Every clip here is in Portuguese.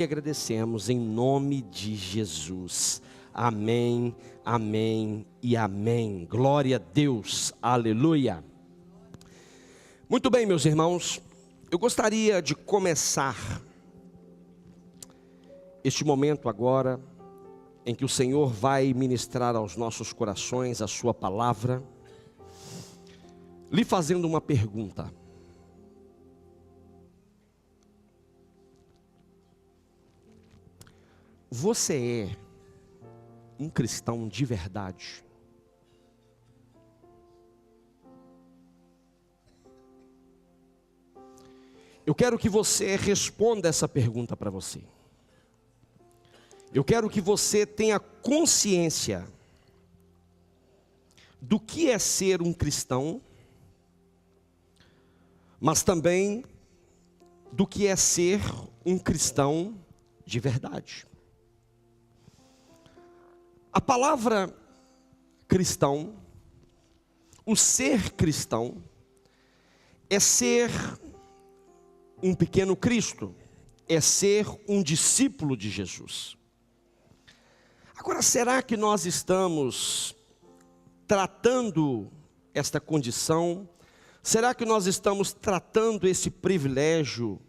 E agradecemos em nome de Jesus. Amém, amém e amém. Glória a Deus, aleluia. Muito bem, meus irmãos, eu gostaria de começar este momento agora, em que o Senhor vai ministrar aos nossos corações a sua palavra, lhe fazendo uma pergunta. Você é um cristão de verdade? Eu quero que você responda essa pergunta para você. Eu quero que você tenha consciência do que é ser um cristão, mas também do que é ser um cristão de verdade. A palavra cristão, o ser cristão, é ser um pequeno Cristo, é ser um discípulo de Jesus. Agora, será que nós estamos tratando esta condição? Será que nós estamos tratando esse privilégio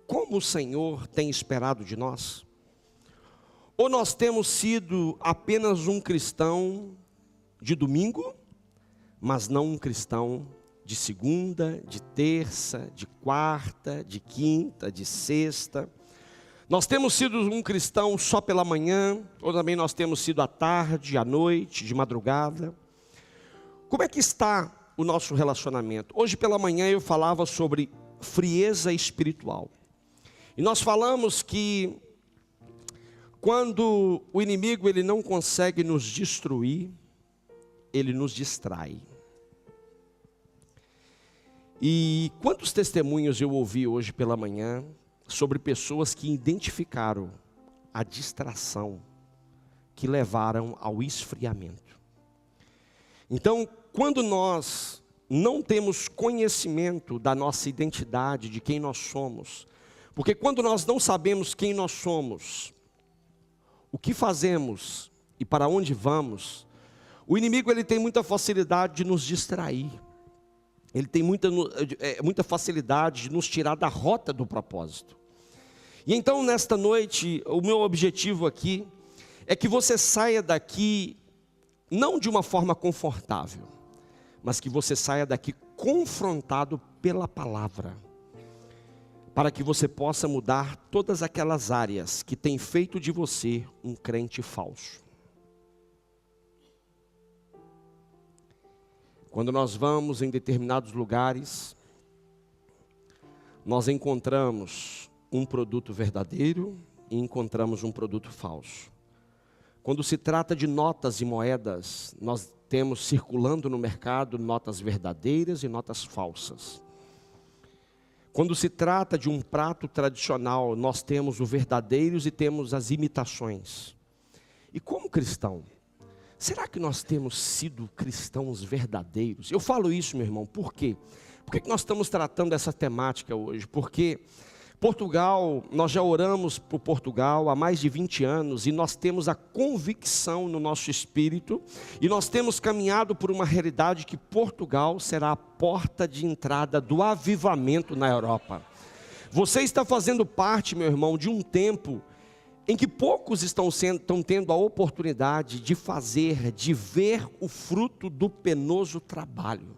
como o Senhor tem esperado de nós? Ou nós temos sido apenas um cristão de domingo, mas não um cristão de segunda, de terça, de quarta, de quinta, de sexta? Nós temos sido um cristão só pela manhã, ou também nós temos sido à tarde, à noite, de madrugada? Como é que está o nosso relacionamento? Hoje pela manhã eu falava sobre frieza espiritual. E nós falamos que quando o inimigo ele não consegue nos destruir, ele nos distrai. E quantos testemunhos eu ouvi hoje pela manhã sobre pessoas que identificaram a distração que levaram ao esfriamento. Então, quando nós não temos conhecimento da nossa identidade, de quem nós somos, porque quando nós não sabemos quem nós somos, o que fazemos e para onde vamos, o inimigo ele tem muita facilidade de nos distrair. Ele tem muita facilidade de nos tirar da rota do propósito. E então nesta noite, o meu objetivo aqui é que você saia daqui não de uma forma confortável, mas que você saia daqui confrontado pela palavra, para que você possa mudar todas aquelas áreas que têm feito de você um crente falso. Quando nós vamos em determinados lugares, nós encontramos um produto verdadeiro e encontramos um produto falso. Quando se trata de notas e moedas, nós temos circulando no mercado notas verdadeiras e notas falsas. Quando se trata de um prato tradicional, nós temos os verdadeiros e temos as imitações. E como cristão, será que nós temos sido cristãos verdadeiros? Eu falo isso, meu irmão, por quê? Por que nós estamos tratando essa temática hoje? Porque Portugal, nós já oramos por Portugal há mais de 20 anos e nós temos a convicção no nosso espírito e nós temos caminhado por uma realidade que Portugal será a porta de entrada do avivamento na Europa. Você está fazendo parte, meu irmão, de um tempo em que poucos estão tendo a oportunidade de ver o fruto do penoso trabalho.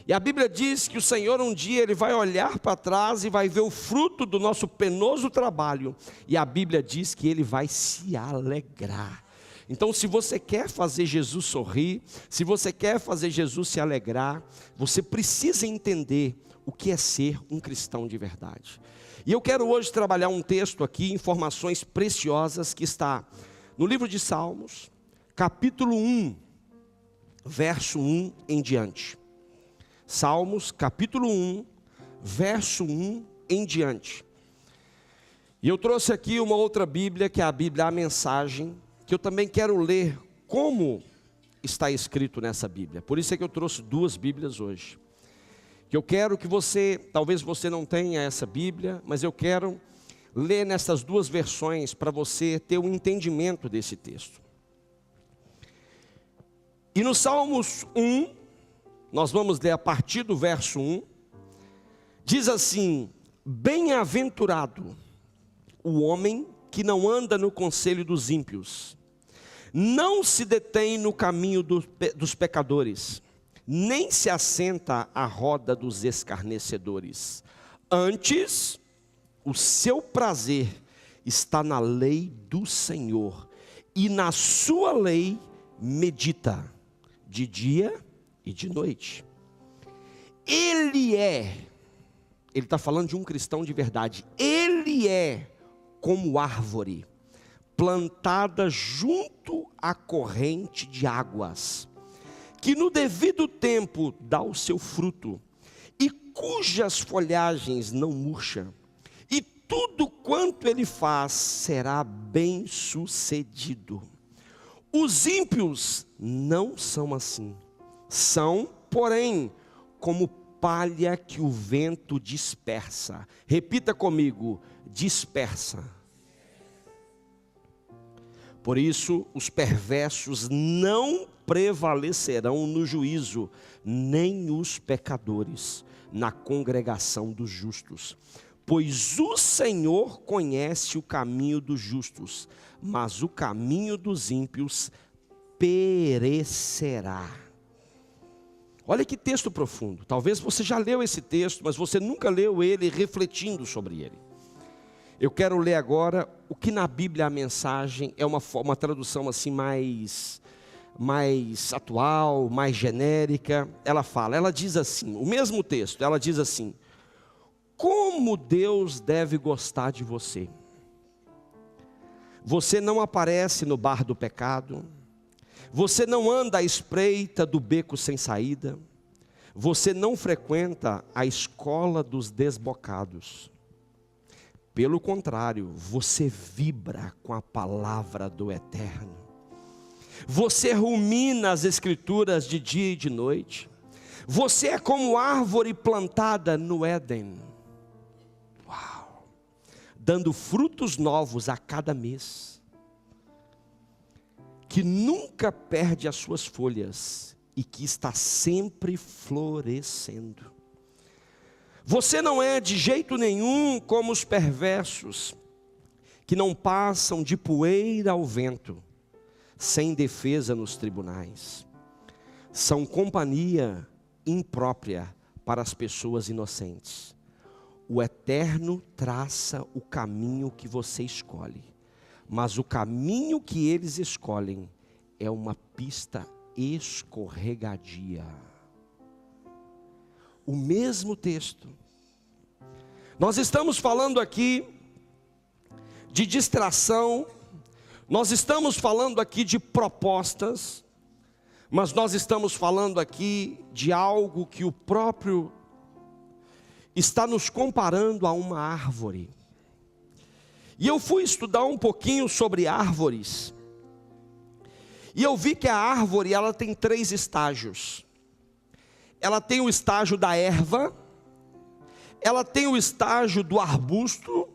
E a Bíblia diz que o Senhor um dia ele vai olhar para trás e vai ver o fruto do nosso penoso trabalho. E a Bíblia diz que ele vai se alegrar. Então, se você quer fazer Jesus sorrir, se você quer fazer Jesus se alegrar, você precisa entender o que é ser um cristão de verdade. E eu quero hoje trabalhar um texto aqui, informações preciosas, que está no livro de Salmos, capítulo 1, verso 1 em diante. Salmos, capítulo 1, verso 1 em diante. E eu trouxe aqui uma outra Bíblia, que é a Bíblia A Mensagem, que eu também quero ler como está escrito nessa Bíblia. Por isso é que eu trouxe duas Bíblias hoje. Que eu quero que você, talvez você não tenha essa Bíblia, mas eu quero ler nessas duas versões para você ter um entendimento desse texto. E no Salmos 1, nós vamos ler a partir do verso 1, diz assim: bem-aventurado o homem que não anda no conselho dos ímpios, não se detém no caminho dos pecadores, nem se assenta à roda dos escarnecedores. Antes, o seu prazer está na lei do Senhor, e na sua lei medita de dia e de noite. Ele está falando de um cristão de verdade, ele é como árvore plantada junto à corrente de águas, que no devido tempo dá o seu fruto, e cujas folhagens não murcham, e tudo quanto ele faz será bem sucedido. Os ímpios não são assim, são, porém, como palha que o vento dispersa. Repita comigo: dispersa. Por isso, os perversos não prevalecerão no juízo, nem os pecadores na congregação dos justos. Pois o Senhor conhece o caminho dos justos, mas o caminho dos ímpios perecerá. Olha que texto profundo. Talvez você já leu esse texto, mas você nunca leu ele refletindo sobre ele. Eu quero ler agora o que na Bíblia a mensagem é uma tradução assim mais atual, mais genérica. Ela diz assim, o mesmo texto, ela diz assim: como Deus deve gostar de você. Você não aparece no bar do pecado, você não anda à espreita do beco sem saída, você não frequenta a escola dos desbocados. Pelo contrário, você vibra com a palavra do Eterno. Você rumina as Escrituras de dia e de noite. Você é como árvore plantada no Éden. Uau! Dando frutos novos a cada mês, que nunca perde as suas folhas e que está sempre florescendo. Você não é de jeito nenhum como os perversos, que não passam de poeira ao vento, sem defesa nos tribunais. São companhia imprópria para as pessoas inocentes. O Eterno traça o caminho que você escolhe, mas o caminho que eles escolhem é uma pista escorregadia. O mesmo texto. Nós estamos falando aqui de distração, nós estamos falando aqui de propostas, mas nós estamos falando aqui de algo que o próprio está nos comparando a uma árvore. E eu fui estudar um pouquinho sobre árvores, e eu vi que a árvore, ela tem 3 estágios. Ela tem o estágio da erva, ela tem o estágio do arbusto,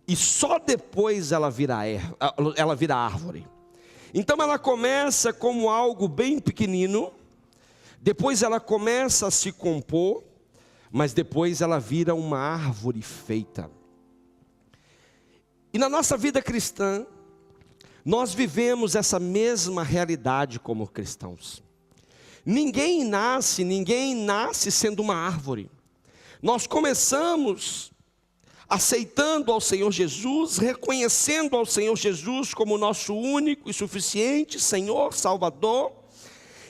e só depois ela vira árvore. Então ela começa como algo bem pequenino, depois ela começa a se compor, mas depois ela vira uma árvore feita. E na nossa vida cristã, nós vivemos essa mesma realidade como cristãos. Ninguém nasce sendo uma árvore. Nós começamos aceitando ao Senhor Jesus, reconhecendo ao Senhor Jesus como nosso único e suficiente Senhor, Salvador.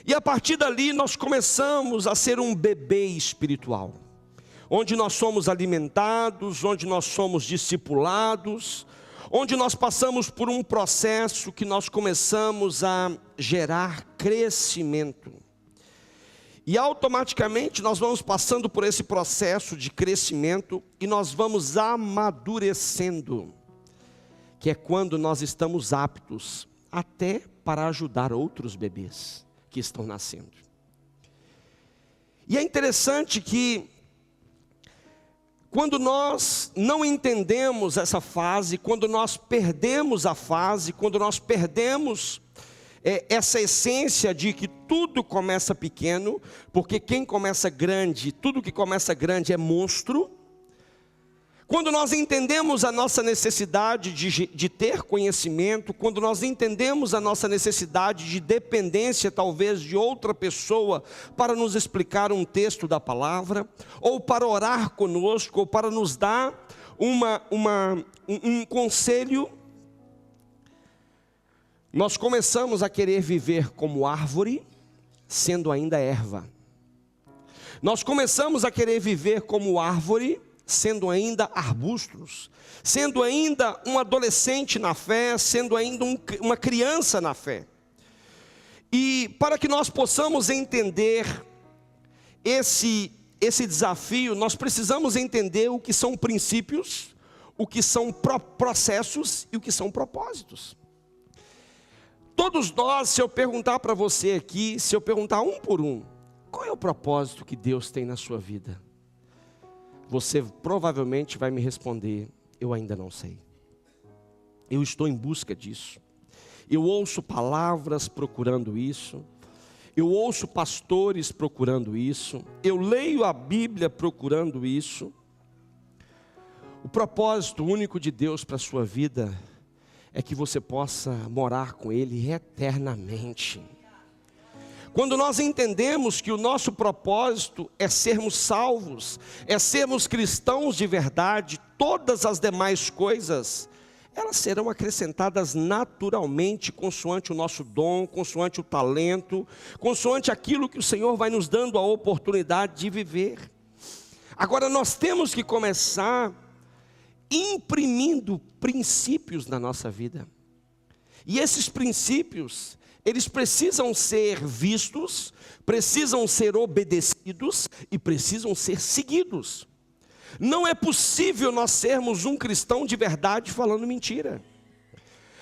E a partir dali nós começamos a ser um bebê espiritual, onde nós somos alimentados, onde nós somos discipulados, onde nós passamos por um processo que nós começamos a gerar crescimento. E automaticamente nós vamos passando por esse processo de crescimento e nós vamos amadurecendo, que é quando nós estamos aptos até para ajudar outros bebês que estão nascendo. E é interessante que Quando nós não entendemos essa fase, quando nós perdemos a fase, quando nós perdemos essa essência de que tudo começa pequeno, porque quem começa grande, tudo que começa grande é monstro. Quando nós entendemos a nossa necessidade de ter conhecimento, quando nós entendemos a nossa necessidade de dependência talvez de outra pessoa para nos explicar um texto da palavra, ou para orar conosco, ou para nos dar um conselho, nós começamos a querer viver como árvore, sendo ainda erva. Nós começamos a querer viver como árvore, sendo ainda arbustos, sendo ainda um adolescente na fé, sendo ainda uma criança na fé. E para que nós possamos entender esse desafio, nós precisamos entender o que são princípios, o que são processos e o que são propósitos. Todos nós, se eu perguntar para você aqui, se eu perguntar um por um, qual é o propósito que Deus tem na sua vida? Você provavelmente vai me responder, eu ainda não sei. Eu estou em busca disso. Eu ouço palavras procurando isso. Eu ouço pastores procurando isso. Eu leio a Bíblia procurando isso. O propósito único de Deus para a sua vida é que você possa morar com Ele eternamente. Quando nós entendemos que o nosso propósito é sermos salvos, é sermos cristãos de verdade, todas as demais coisas, elas serão acrescentadas naturalmente, consoante o nosso dom, consoante o talento, consoante aquilo que o Senhor vai nos dando a oportunidade de viver. Agora nós temos que começar imprimindo princípios na nossa vida. E esses princípios, eles precisam ser vistos, precisam ser obedecidos e precisam ser seguidos. Não é possível nós sermos um cristão de verdade falando mentira.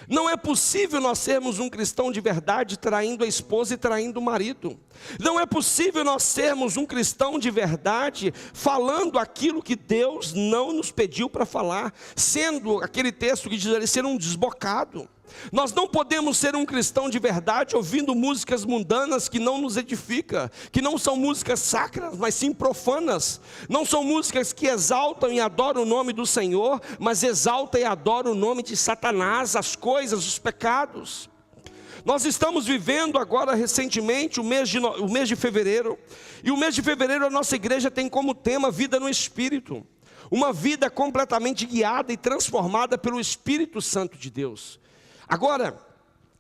Não é possível nós sermos um cristão de verdade traindo a esposa e traindo o marido. Não é possível nós sermos um cristão de verdade falando aquilo que Deus não nos pediu para falar, sendo aquele texto que diz ali, ser um desbocado. Nós não podemos ser um cristão de verdade ouvindo músicas mundanas que não nos edificam, que não são músicas sacras, mas sim profanas. Não são músicas que exaltam e adoram o nome do Senhor, mas exaltam e adoram o nome de Satanás, as coisas, os pecados. Nós estamos vivendo agora recentemente o mês de fevereiro, e o mês de fevereiro a nossa igreja tem como tema vida no Espírito. Uma vida completamente guiada e transformada pelo Espírito Santo de Deus. Agora,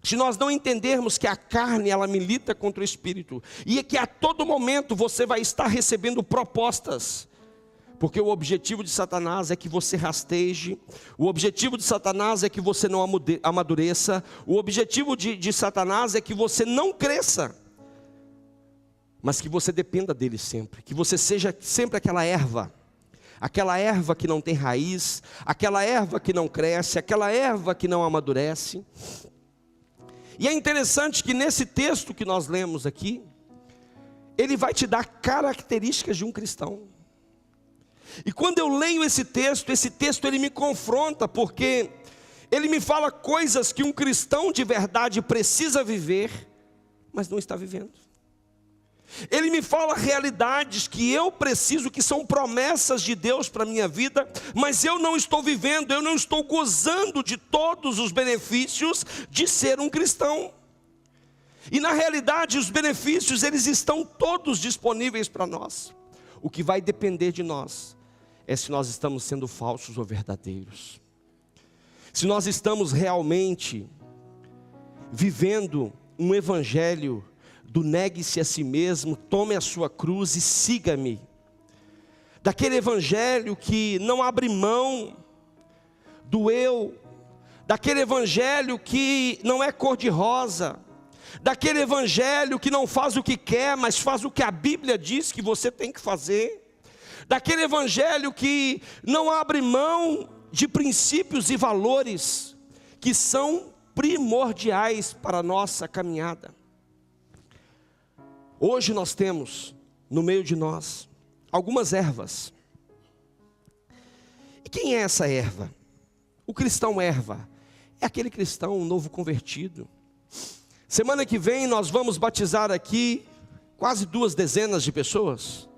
se nós não entendermos que a carne ela milita contra o Espírito, e que a todo momento você vai estar recebendo propostas, porque o objetivo de Satanás é que você rasteje, o objetivo de Satanás é que você não amadureça, o objetivo de Satanás é que você não cresça, mas que você dependa dele sempre, que você seja sempre aquela erva que não tem raiz, aquela erva que não cresce, aquela erva que não amadurece. E é interessante que nesse texto que nós lemos aqui, ele vai te dar características de um cristão. E quando eu leio esse texto ele me confronta, porque ele me fala coisas que um cristão de verdade precisa viver, mas não está vivendo. Ele me fala realidades que eu preciso, que são promessas de Deus para a minha vida, mas eu não estou vivendo, eu não estou gozando de todos os benefícios de ser um cristão. E na realidade os benefícios eles estão todos disponíveis para nós. O que vai depender de nós é se nós estamos sendo falsos ou verdadeiros. Se nós estamos realmente vivendo um evangelho do negue-se a si mesmo, tome a sua cruz e siga-me. Daquele evangelho que não abre mão do eu, daquele evangelho que não é cor-de-rosa, daquele evangelho que não faz o que quer, mas faz o que a Bíblia diz que você tem que fazer, daquele evangelho que não abre mão de princípios e valores que são primordiais para a nossa caminhada. Hoje nós temos, no meio de nós, algumas ervas. quem é essa erva? O cristão erva é aquele cristão novo convertido. Semana que vem nós vamos batizar aqui quase 2 dezenas de pessoas.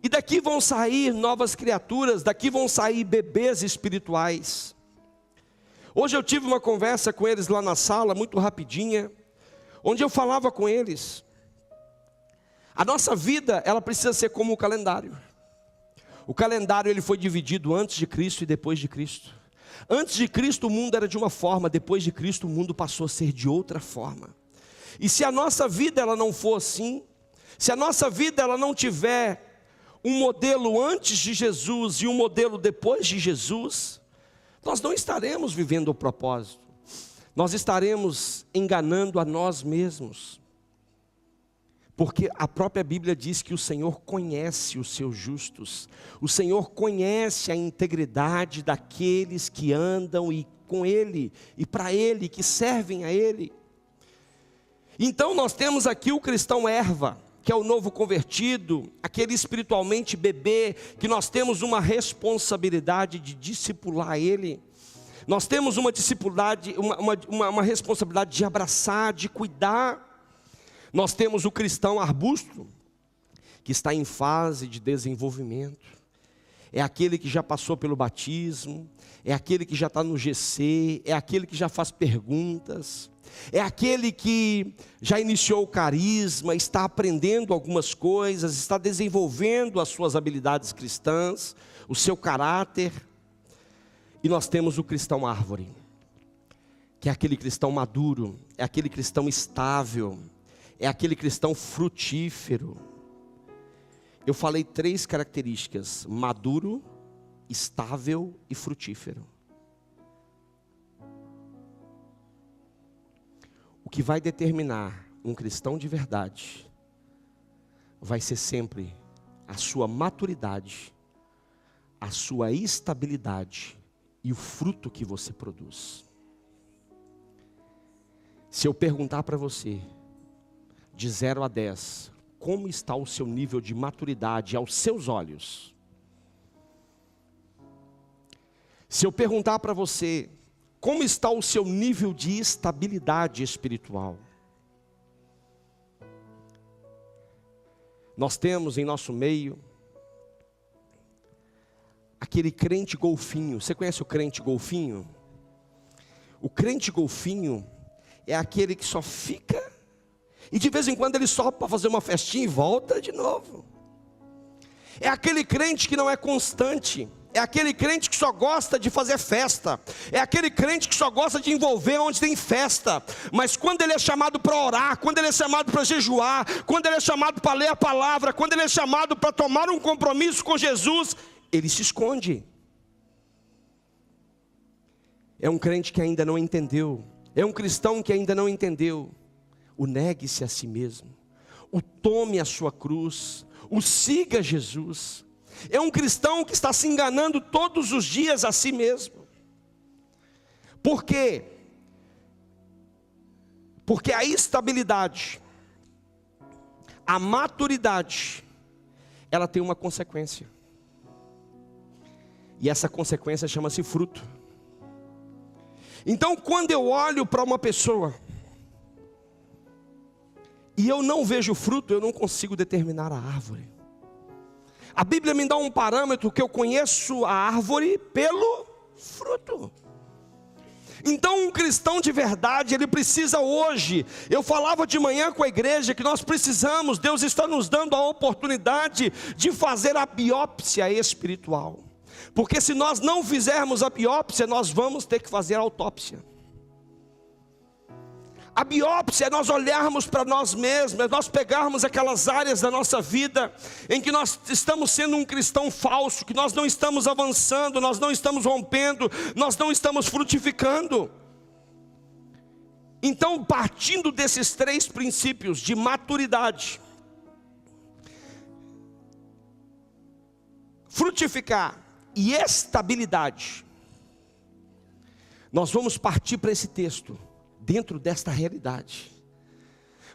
E daqui vão sair novas criaturas, daqui vão sair bebês espirituais. Hoje eu tive uma conversa com eles lá na sala, muito rapidinha, onde eu falava com eles. A nossa vida, ela precisa ser como o calendário. O calendário ele foi dividido antes de Cristo e depois de Cristo. Antes de Cristo o mundo era de uma forma, depois de Cristo o mundo passou a ser de outra forma. E se a nossa vida ela não for assim, se a nossa vida ela não tiver um modelo antes de Jesus e um modelo depois de Jesus, nós não estaremos vivendo o propósito. Nós estaremos enganando a nós mesmos. Porque a própria Bíblia diz que o Senhor conhece os seus justos. O Senhor conhece a integridade daqueles que andam e com Ele, e para Ele, que servem a Ele. Então nós temos aqui o cristão erva, que é o novo convertido, aquele espiritualmente bebê, que nós temos uma responsabilidade de discipular Ele. Nós temos uma responsabilidade de abraçar, de cuidar. Nós temos o cristão arbusto, que está em fase de desenvolvimento. É aquele que já passou pelo batismo, é aquele que já está no GC, é aquele que já faz perguntas, é aquele que já iniciou o carisma, está aprendendo algumas coisas, está desenvolvendo as suas habilidades cristãs, o seu caráter. E nós temos o cristão árvore, que é aquele cristão maduro, é aquele cristão estável, é aquele cristão frutífero. Eu falei 3 características: maduro, estável e frutífero. O que vai determinar um cristão de verdade vai ser sempre a sua maturidade, a sua estabilidade e o fruto que você produz. Se eu perguntar para você, de 0 a 10, como está o seu nível de maturidade aos seus olhos? Se eu perguntar para você, como está o seu nível de estabilidade espiritual? Nós temos em nosso meio aquele crente golfinho. Você conhece o crente golfinho? O crente golfinho é aquele que só fica e de vez em quando ele sobe para fazer uma festinha e volta de novo. É aquele crente que não é constante. É aquele crente que só gosta de fazer festa. É aquele crente que só gosta de envolver onde tem festa. Mas quando ele é chamado para orar, quando ele é chamado para jejuar, quando ele é chamado para ler a palavra, quando ele é chamado para tomar um compromisso com Jesus, ele se esconde. É um crente que ainda não entendeu. É um cristão que ainda não entendeu. O negue-se a si mesmo. O tome a sua cruz. O siga Jesus. É um cristão que está se enganando todos os dias a si mesmo. Por quê? Porque a estabilidade, a maturidade, ela tem uma consequência. E essa consequência chama-se fruto. Então quando eu olho para uma pessoa e eu não vejo fruto, eu não consigo determinar a árvore. A Bíblia me dá um parâmetro que eu conheço a árvore pelo fruto. Então um cristão de verdade, ele precisa hoje, eu falava de manhã com a igreja que nós precisamos, Deus está nos dando a oportunidade de fazer a biópsia espiritual. Porque se nós não fizermos a biópsia, nós vamos ter que fazer a autópsia. A biópsia é nós olharmos para nós mesmos, é nós pegarmos aquelas áreas da nossa vida em que nós estamos sendo um cristão falso, que nós não estamos avançando, nós não estamos rompendo, nós não estamos frutificando. Então, partindo desses 3 princípios de maturidade, frutificar e estabilidade, nós vamos partir para esse texto. Dentro desta realidade,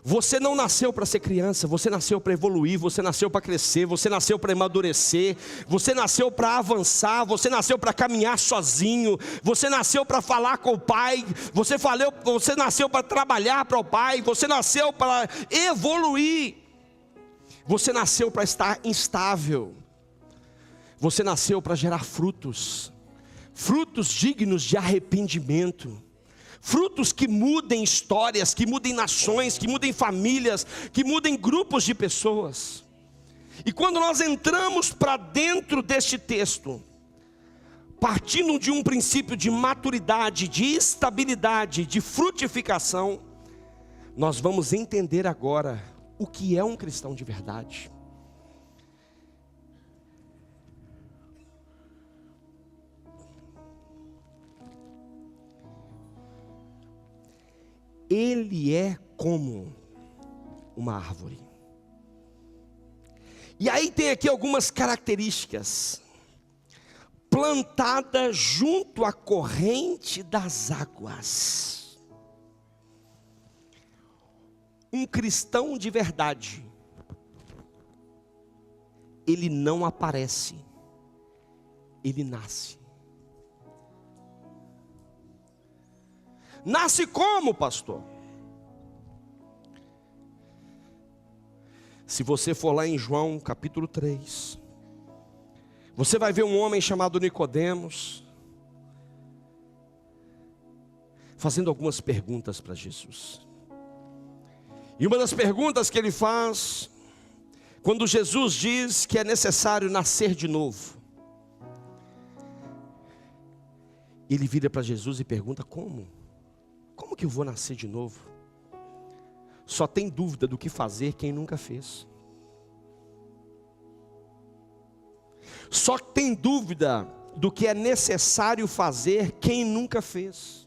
Você não nasceu para ser criança, você nasceu para evoluir, você nasceu para crescer, você nasceu para amadurecer, você nasceu para avançar, você nasceu para caminhar sozinho, você nasceu para falar com o Pai, você nasceu para trabalhar para o Pai, você nasceu para evoluir, você nasceu para estar instável, você nasceu para gerar frutos dignos de arrependimento. Frutos que mudem histórias, que mudem nações, que mudem famílias, que mudem grupos de pessoas. E quando nós entramos para dentro deste texto, partindo de um princípio de maturidade, de estabilidade, de frutificação, nós vamos entender agora o que é um cristão de verdade. Ele é como uma árvore. E aí tem aqui algumas características. Plantada junto à corrente das águas. Um cristão de verdade, ele não aparece, ele nasce. Nasce como, pastor? Se você for lá em João capítulo 3, você vai ver um homem chamado Nicodemos, fazendo algumas perguntas para Jesus. E uma das perguntas que ele faz, quando Jesus diz que é necessário nascer de novo, ele vira para Jesus e pergunta: como? Como que eu vou nascer de novo? Só tem dúvida do que fazer quem nunca fez. Só tem dúvida do que é necessário fazer quem nunca fez.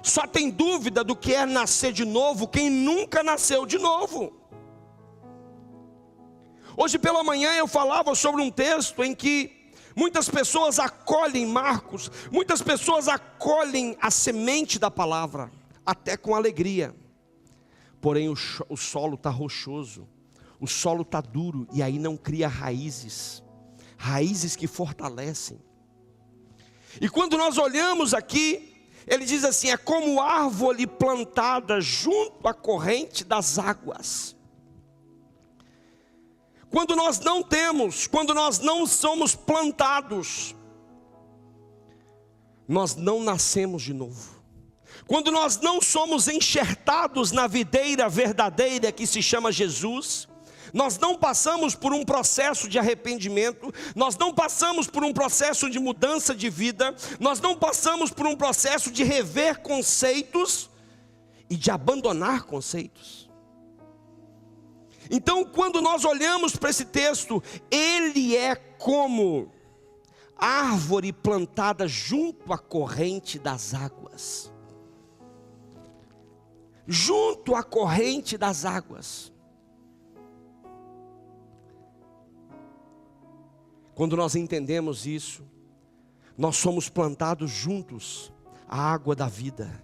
Só tem dúvida do que é nascer de novo quem nunca nasceu de novo. Hoje pela manhã eu falava sobre um texto em que muitas pessoas acolhem Marcos, muitas pessoas acolhem a semente da palavra, até com alegria. Porém o solo está rochoso, o solo está duro, e aí não cria raízes que fortalecem. E quando nós olhamos aqui, ele diz assim: é como árvore plantada junto à corrente das águas. Quando nós não somos plantados, nós não nascemos de novo. Quando nós não somos enxertados na videira verdadeira que se chama Jesus, nós não passamos por um processo de arrependimento, nós não passamos por um processo de mudança de vida, nós não passamos por um processo de rever conceitos e de abandonar conceitos. Então, quando nós olhamos para esse texto, ele é como árvore plantada junto à corrente das águas. Junto à corrente das águas. Quando nós entendemos isso, nós somos plantados juntos à água da vida.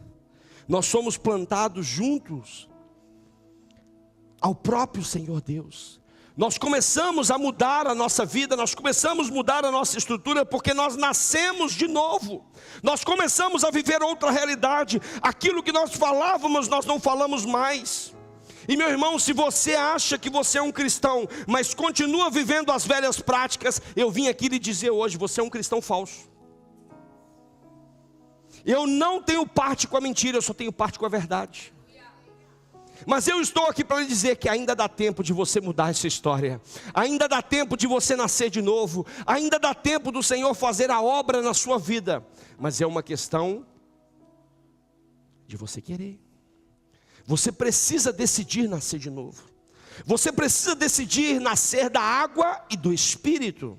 Nós somos plantados juntos ao próprio Senhor Deus. Nós começamos a mudar a nossa vida, nós começamos a mudar a nossa estrutura, porque nós nascemos de novo. Nós começamos a viver outra realidade. Aquilo que nós falávamos, nós não falamos mais. E meu irmão, se você acha que você é um cristão, mas continua vivendo as velhas práticas, eu vim aqui lhe dizer hoje: você é um cristão falso. Eu não tenho parte com a mentira, eu só tenho parte com a verdade. Mas eu estou aqui para lhe dizer que ainda dá tempo de você mudar essa história. Ainda dá tempo de você nascer de novo. Ainda dá tempo do Senhor fazer a obra na sua vida. Mas é uma questão de você querer. Você precisa decidir nascer de novo. Você precisa decidir nascer da água e do Espírito.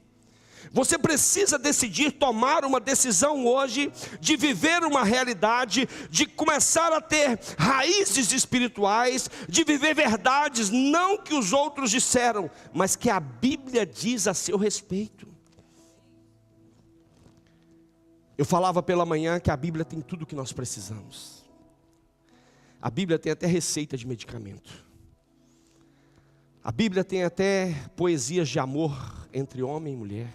Você precisa decidir tomar uma decisão hoje de viver uma realidade, de começar a ter raízes espirituais, de viver verdades, não que os outros disseram, mas que a Bíblia diz a seu respeito. Eu falava pela manhã que a Bíblia tem tudo o que nós precisamos. A Bíblia tem até receita de medicamento. A Bíblia tem até poesias de amor entre homem e mulher.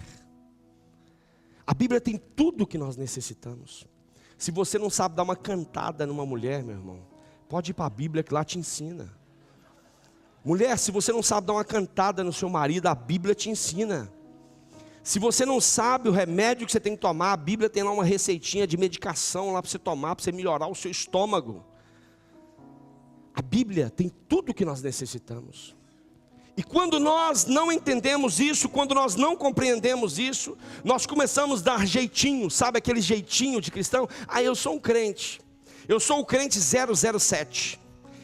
A Bíblia tem tudo o que nós necessitamos. Se você não sabe dar uma cantada numa mulher, meu irmão, pode ir para a Bíblia que lá te ensina. Mulher, se você não sabe dar uma cantada no seu marido, a Bíblia te ensina. Se você não sabe o remédio que você tem que tomar, a Bíblia tem lá uma receitinha de medicação lá para você tomar, para você melhorar o seu estômago. A Bíblia tem tudo o que nós necessitamos. E quando nós não entendemos isso, quando nós não compreendemos isso, nós começamos a dar jeitinho, sabe aquele jeitinho de cristão? Ah, eu sou um crente, eu sou o crente 007,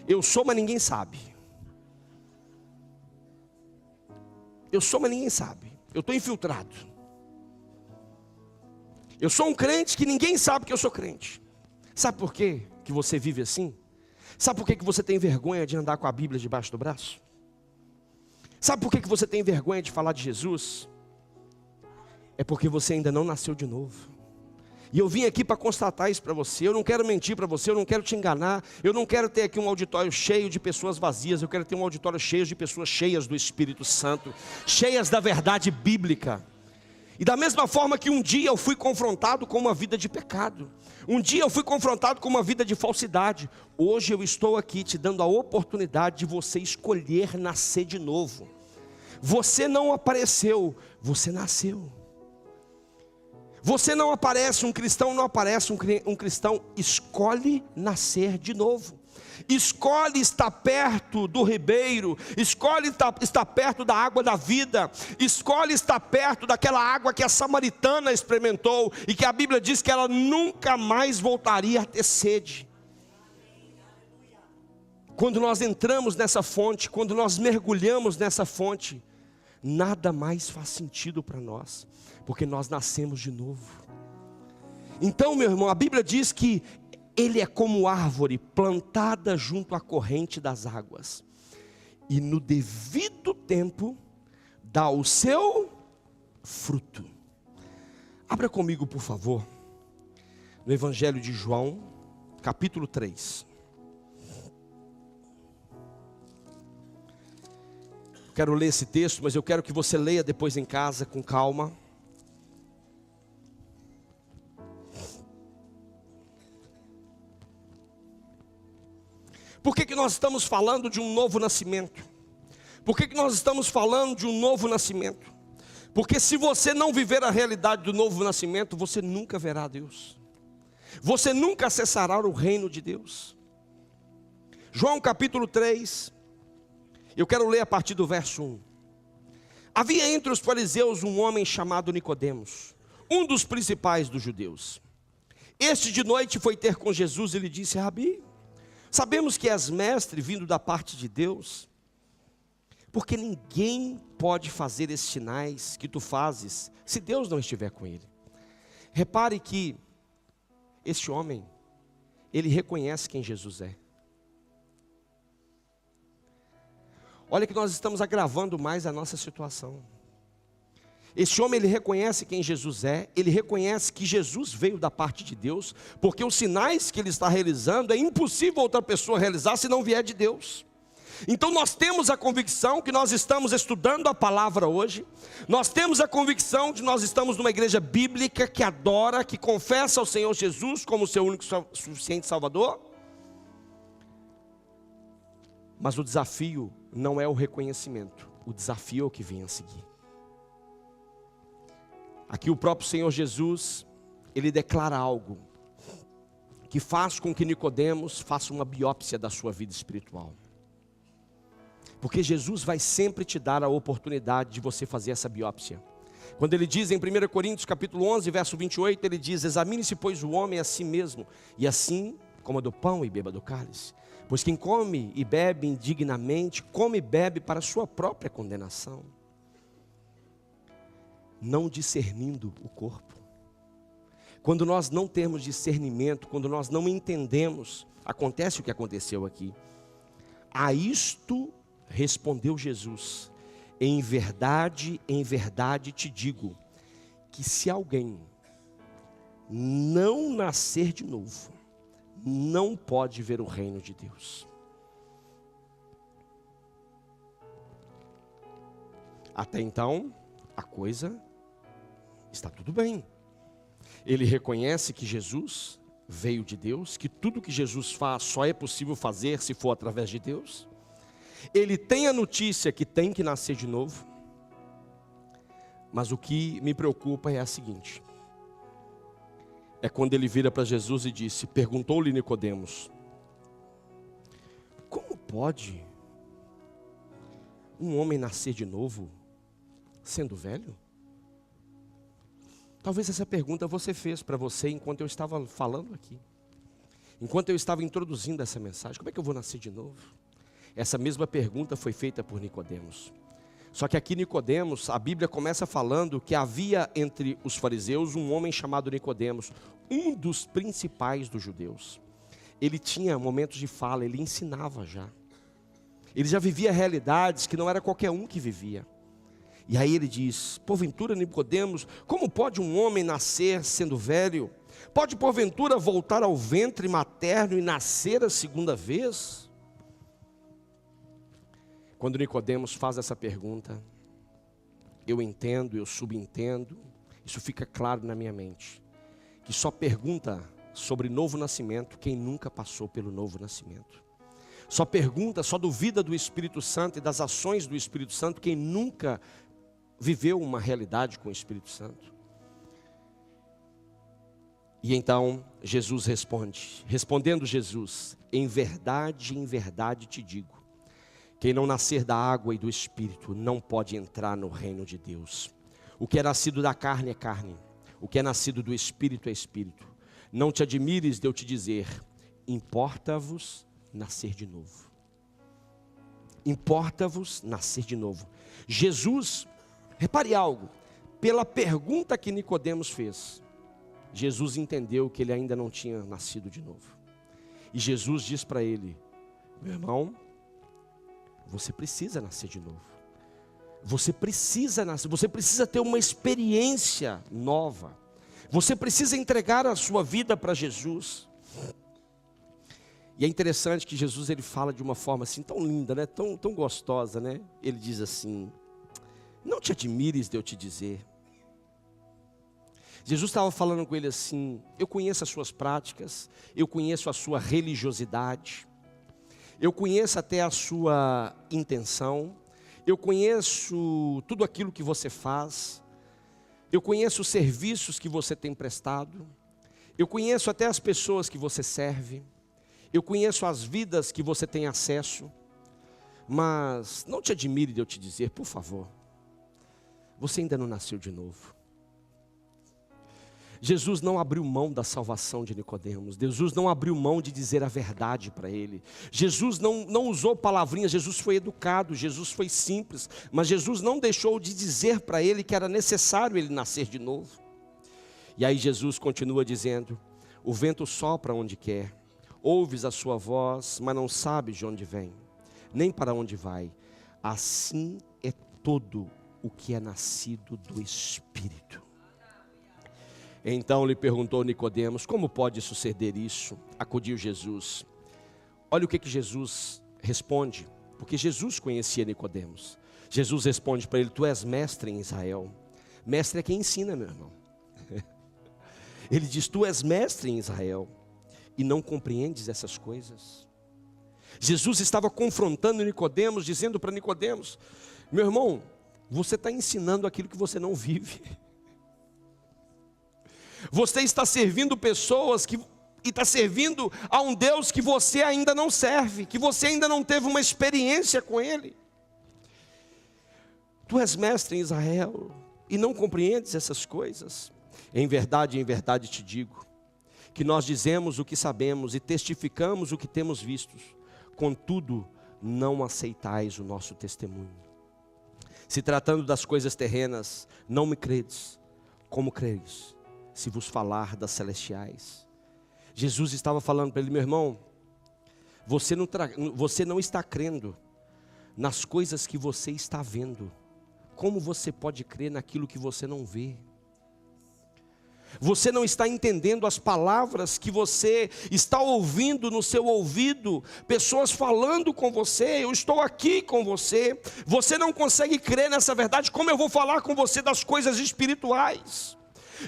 eu sou, mas ninguém sabe. Eu sou, mas ninguém sabe, eu estou infiltrado. Eu sou um crente que ninguém sabe que eu sou crente. Sabe por quê que você vive assim? Sabe por quê que você tem vergonha de andar com a Bíblia debaixo do braço? Sabe por que você tem vergonha de falar de Jesus? É porque você ainda não nasceu de novo. E eu vim aqui para constatar isso para você. Eu não quero mentir para você, eu não quero te enganar. Eu não quero ter aqui um auditório cheio de pessoas vazias. Eu quero ter um auditório cheio de pessoas cheias do Espírito Santo, cheias da verdade bíblica. E da mesma forma que um dia eu fui confrontado com uma vida de pecado, um dia eu fui confrontado com uma vida de falsidade, hoje eu estou aqui te dando a oportunidade de você escolher nascer de novo. Você não apareceu, você nasceu. Você não aparece, um cristão não aparece, um cristão escolhe nascer de novo. Escolhe estar perto do ribeiro, escolhe estar perto da água da vida, escolhe estar perto daquela água que a samaritana experimentou e que a Bíblia diz que ela nunca mais voltaria a ter sede. Quando nós entramos nessa fonte, quando nós mergulhamos nessa fonte, nada mais faz sentido para nós, porque nós nascemos de novo. Então, meu irmão, a Bíblia diz que ele é como árvore plantada junto à corrente das águas, e no devido tempo dá o seu fruto. Abra comigo, por favor, no Evangelho de João, capítulo 3. Quero ler esse texto, mas eu quero que você leia depois em casa com calma. Por que nós estamos falando de um novo nascimento? Por que nós estamos falando de um novo nascimento? Porque se você não viver a realidade do novo nascimento, você nunca verá Deus. Você nunca acessará o reino de Deus. João capítulo 3, eu quero ler a partir do verso 1. Havia entre os fariseus um homem chamado Nicodemos, um dos principais dos judeus. Este de noite foi ter com Jesus e lhe disse: Rabi, sabemos que és mestre vindo da parte de Deus, porque ninguém pode fazer esses sinais que tu fazes, se Deus não estiver com ele. Repare que este homem, ele reconhece quem Jesus é. Olha que nós estamos agravando mais a nossa situação. Este homem, ele reconhece quem Jesus é, ele reconhece que Jesus veio da parte de Deus, porque os sinais que ele está realizando, é impossível outra pessoa realizar se não vier de Deus. Então nós temos a convicção que nós estamos estudando a palavra hoje, nós temos a convicção de nós estamos numa igreja bíblica que adora, que confessa ao Senhor Jesus como seu único suficiente Salvador. Mas o desafio não é o reconhecimento, o desafio é o que vem a seguir. Aqui o próprio Senhor Jesus, ele declara algo que faz com que Nicodemos faça uma biópsia da sua vida espiritual. Porque Jesus vai sempre te dar a oportunidade de você fazer essa biópsia. Quando ele diz em 1 Coríntios capítulo 11, verso 28, ele diz: examine-se pois o homem a si mesmo, e assim coma do pão e beba do cálice. Pois quem come e bebe indignamente, come e bebe para a sua própria condenação, não discernindo o corpo. Quando nós não temos discernimento, quando nós não entendemos, acontece o que aconteceu aqui. A isto respondeu Jesus: em verdade te digo, que se alguém não nascer de novo, não pode ver o reino de Deus. Até então, a coisa está tudo bem. Ele reconhece que Jesus veio de Deus, que tudo que Jesus faz só é possível fazer se for através de Deus. Ele tem a notícia que tem que nascer de novo. Mas o que me preocupa é a seguinte: é quando ele vira para Jesus e disse, perguntou-lhe Nicodemos: como pode um homem nascer de novo, sendo velho? Talvez essa pergunta você fez para você enquanto eu estava falando aqui. Enquanto eu estava introduzindo essa mensagem. Como é que eu vou nascer de novo? Essa mesma pergunta foi feita por Nicodemos. Só que aqui Nicodemos, a Bíblia começa falando que havia entre os fariseus um homem chamado Nicodemos, um dos principais dos judeus. Ele tinha momentos de fala, ele ensinava já. Ele já vivia realidades que não era qualquer um que vivia. E aí ele diz, porventura Nicodemos, como pode um homem nascer sendo velho? Pode porventura voltar ao ventre materno e nascer a segunda vez? Quando Nicodemos faz essa pergunta, eu entendo, eu subentendo, isso fica claro na minha mente, que só pergunta sobre novo nascimento quem nunca passou pelo novo nascimento. Só pergunta, só duvida do Espírito Santo e das ações do Espírito Santo quem nunca viveu uma realidade com o Espírito Santo. E então Jesus responde, respondendo Jesus, em verdade te digo, quem não nascer da água e do Espírito não pode entrar no reino de Deus. O que é nascido da carne é carne, o que é nascido do Espírito é Espírito. Não te admires de eu te dizer, importa-vos nascer de novo. Importa-vos nascer de novo. Jesus, repare algo, pela pergunta que Nicodemos fez, Jesus entendeu que ele ainda não tinha nascido de novo. E Jesus diz para ele, meu irmão, você precisa nascer de novo. Você precisa nascer, você precisa ter uma experiência nova. Você precisa entregar a sua vida para Jesus. E é interessante que Jesus ele fala de uma forma assim tão linda, né? Tão gostosa, né? Ele diz assim, não te admires de eu te dizer. Jesus estava falando com ele assim, eu conheço as suas práticas, eu conheço a sua religiosidade, eu conheço até a sua intenção, eu conheço tudo aquilo que você faz, eu conheço os serviços que você tem prestado, eu conheço até as pessoas que você serve, eu conheço as vidas que você tem acesso, mas não te admire de eu te dizer, por favor, você ainda não nasceu de novo. Jesus não abriu mão da salvação de Nicodemos. Jesus não abriu mão de dizer a verdade para ele. Jesus não usou palavrinhas, Jesus foi educado, Jesus foi simples, mas Jesus não deixou de dizer para ele que era necessário ele nascer de novo. E aí Jesus continua dizendo, o vento sopra onde quer, ouves a sua voz, mas não sabes de onde vem, nem para onde vai. Assim é todo o que é nascido do Espírito. Então lhe perguntou Nicodemos, como pode suceder isso? Acudiu Jesus. Olha o que Jesus responde, porque Jesus conhecia Nicodemos. Jesus responde para ele, tu és mestre em Israel. Mestre é quem ensina, meu irmão. Ele diz, tu és mestre em Israel e não compreendes essas coisas. Jesus estava confrontando Nicodemos, dizendo para Nicodemos, meu irmão, você está ensinando aquilo que você não vive. Você está servindo pessoas e está servindo a um Deus que você ainda não serve, que você ainda não teve uma experiência com Ele. Tu és mestre em Israel e não compreendes essas coisas. Em verdade te digo, que nós dizemos o que sabemos e testificamos o que temos visto, contudo não aceitais o nosso testemunho. Se tratando das coisas terrenas, não me credes, como creis se vos falar das celestiais? Jesus estava falando para ele, meu irmão, você não está crendo nas coisas que você está vendo. Como você pode crer naquilo que você não vê? Você não está entendendo as palavras que você está ouvindo no seu ouvido, pessoas falando com você, eu estou aqui com você. Você não consegue crer nessa verdade, como eu vou falar com você das coisas espirituais?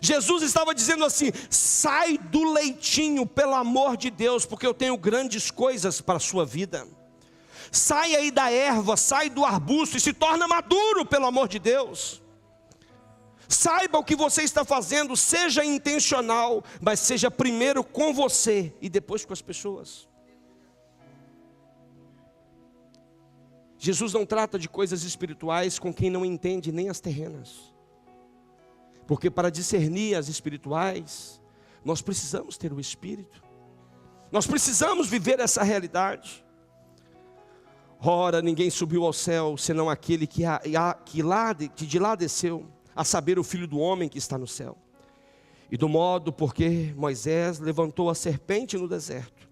Jesus estava dizendo assim: sai do leitinho, pelo amor de Deus, porque eu tenho grandes coisas para a sua vida. Sai aí da erva, sai do arbusto e se torna maduro, pelo amor de Deus. Saiba o que você está fazendo, seja intencional, mas seja primeiro com você e depois com as pessoas. Jesus não trata de coisas espirituais com quem não entende nem as terrenas. Porque para discernir as espirituais, nós precisamos ter o Espírito. Nós precisamos viver essa realidade. Ora, ninguém subiu ao céu, senão aquele que de lá desceu, a saber, o Filho do Homem que está no céu. E do modo porque Moisés levantou a serpente no deserto,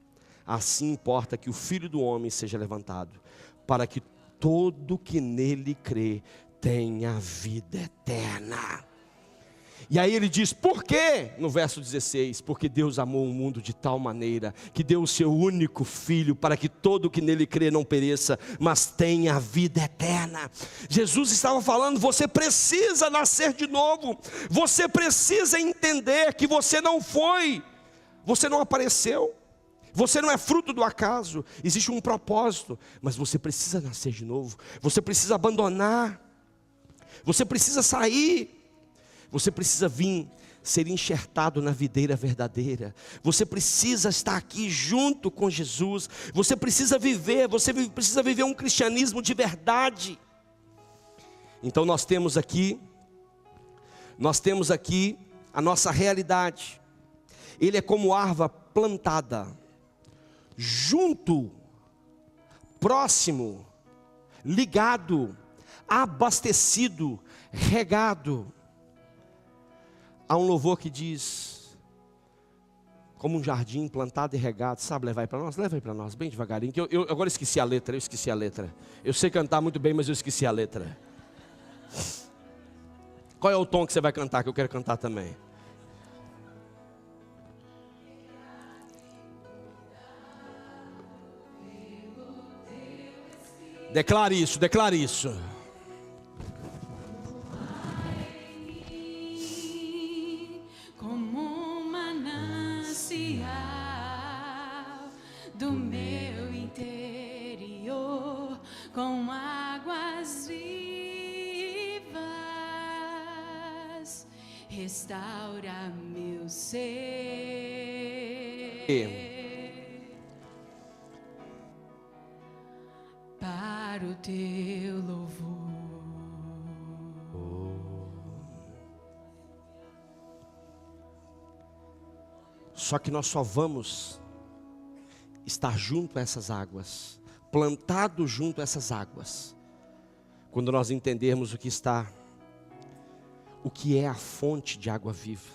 assim importa que o Filho do Homem seja levantado, para que todo que nele crê tenha vida eterna. E aí ele diz, por quê? No verso 16, porque Deus amou o mundo de tal maneira, que deu o seu único Filho, para que todo que nele crê não pereça, mas tenha a vida eterna. Jesus estava falando, você precisa nascer de novo, você precisa entender que você não apareceu, você não é fruto do acaso, existe um propósito, mas você precisa nascer de novo, você precisa abandonar, você precisa sair. Você precisa vir, ser enxertado na videira verdadeira. Você precisa estar aqui junto com Jesus. Você precisa viver um cristianismo de verdade. Então nós temos aqui a nossa realidade. Ele é como árvore plantada, junto, próximo, ligado, abastecido, regado. Há um louvor que diz, como um jardim plantado e regado, sabe, leva aí para nós, bem devagarinho, que eu agora esqueci a letra, eu sei cantar muito bem, mas eu esqueci a letra. Qual é o tom que você vai cantar, que eu quero cantar também? Declare isso. Do meu interior, com águas vivas, restaura meu ser para o teu louvor. Só que nós só vamos estar junto a essas águas, plantado junto a essas águas, quando nós entendermos o que é a fonte de água viva.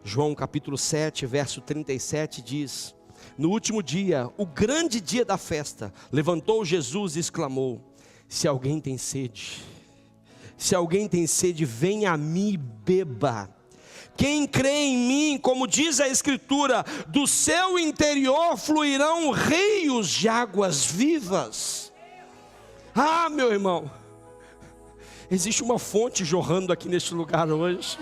João capítulo 7, verso 37 diz, no último dia, o grande dia da festa, levantou Jesus e exclamou, se alguém tem sede, venha a mim e beba. Quem crê em mim, como diz a Escritura, do seu interior fluirão rios de águas vivas. Ah, meu irmão, existe uma fonte jorrando aqui neste lugar hoje.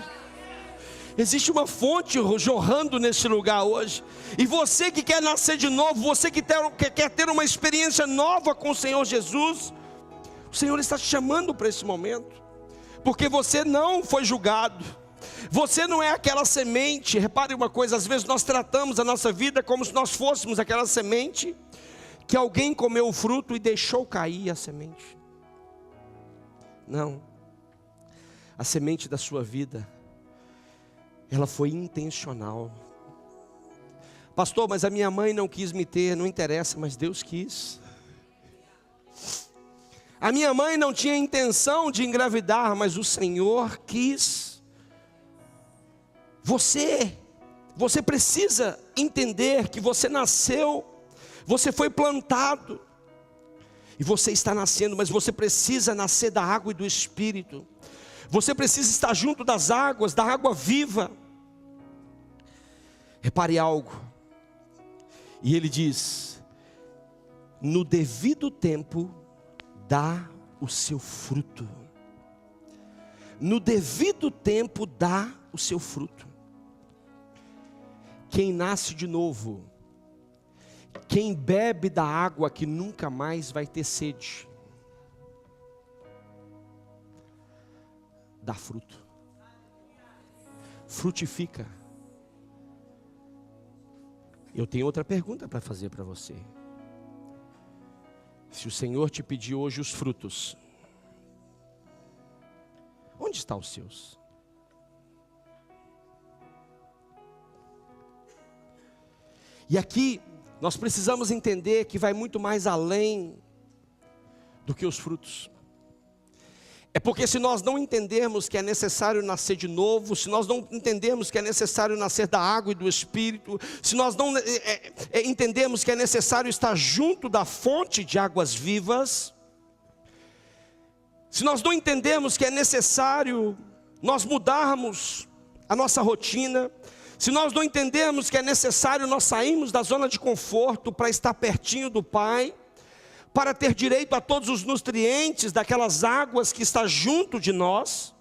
Existe uma fonte jorrando neste lugar hoje. E você que quer nascer de novo, você que quer ter uma experiência nova com o Senhor Jesus, o Senhor está te chamando para esse momento, porque você não foi julgado. Você não é aquela semente. Repare uma coisa, às vezes nós tratamos a nossa vida como se nós fôssemos aquela semente que alguém comeu o fruto e deixou cair a semente. Não. A semente da sua vida, ela foi intencional. Pastor, mas a minha mãe não quis me ter. Não interessa, mas Deus quis. A minha mãe não tinha intenção de engravidar, mas o Senhor quis. Você precisa entender que você nasceu, você foi plantado, e você está nascendo, mas você precisa nascer da água e do Espírito. Você precisa estar junto das águas, da água viva. Repare algo. E ele diz: no devido tempo dá o seu fruto. No devido tempo dá o seu fruto. Quem nasce de novo, quem bebe da água que nunca mais vai ter sede, dá fruto, frutifica. Eu tenho outra pergunta para fazer para você. Se o Senhor te pedir hoje os frutos, onde estão os seus? E aqui nós precisamos entender que vai muito mais além do que os frutos. É porque se nós não entendermos que é necessário nascer de novo, se nós não entendermos que é necessário nascer da água e do Espírito, se nós não entendermos que é necessário estar junto da fonte de águas vivas, se nós não entendermos que é necessário nós mudarmos a nossa rotina, se nós não entendermos que é necessário nós sairmos da zona de conforto para estar pertinho do Pai, para ter direito a todos os nutrientes daquelas águas que está junto de nós,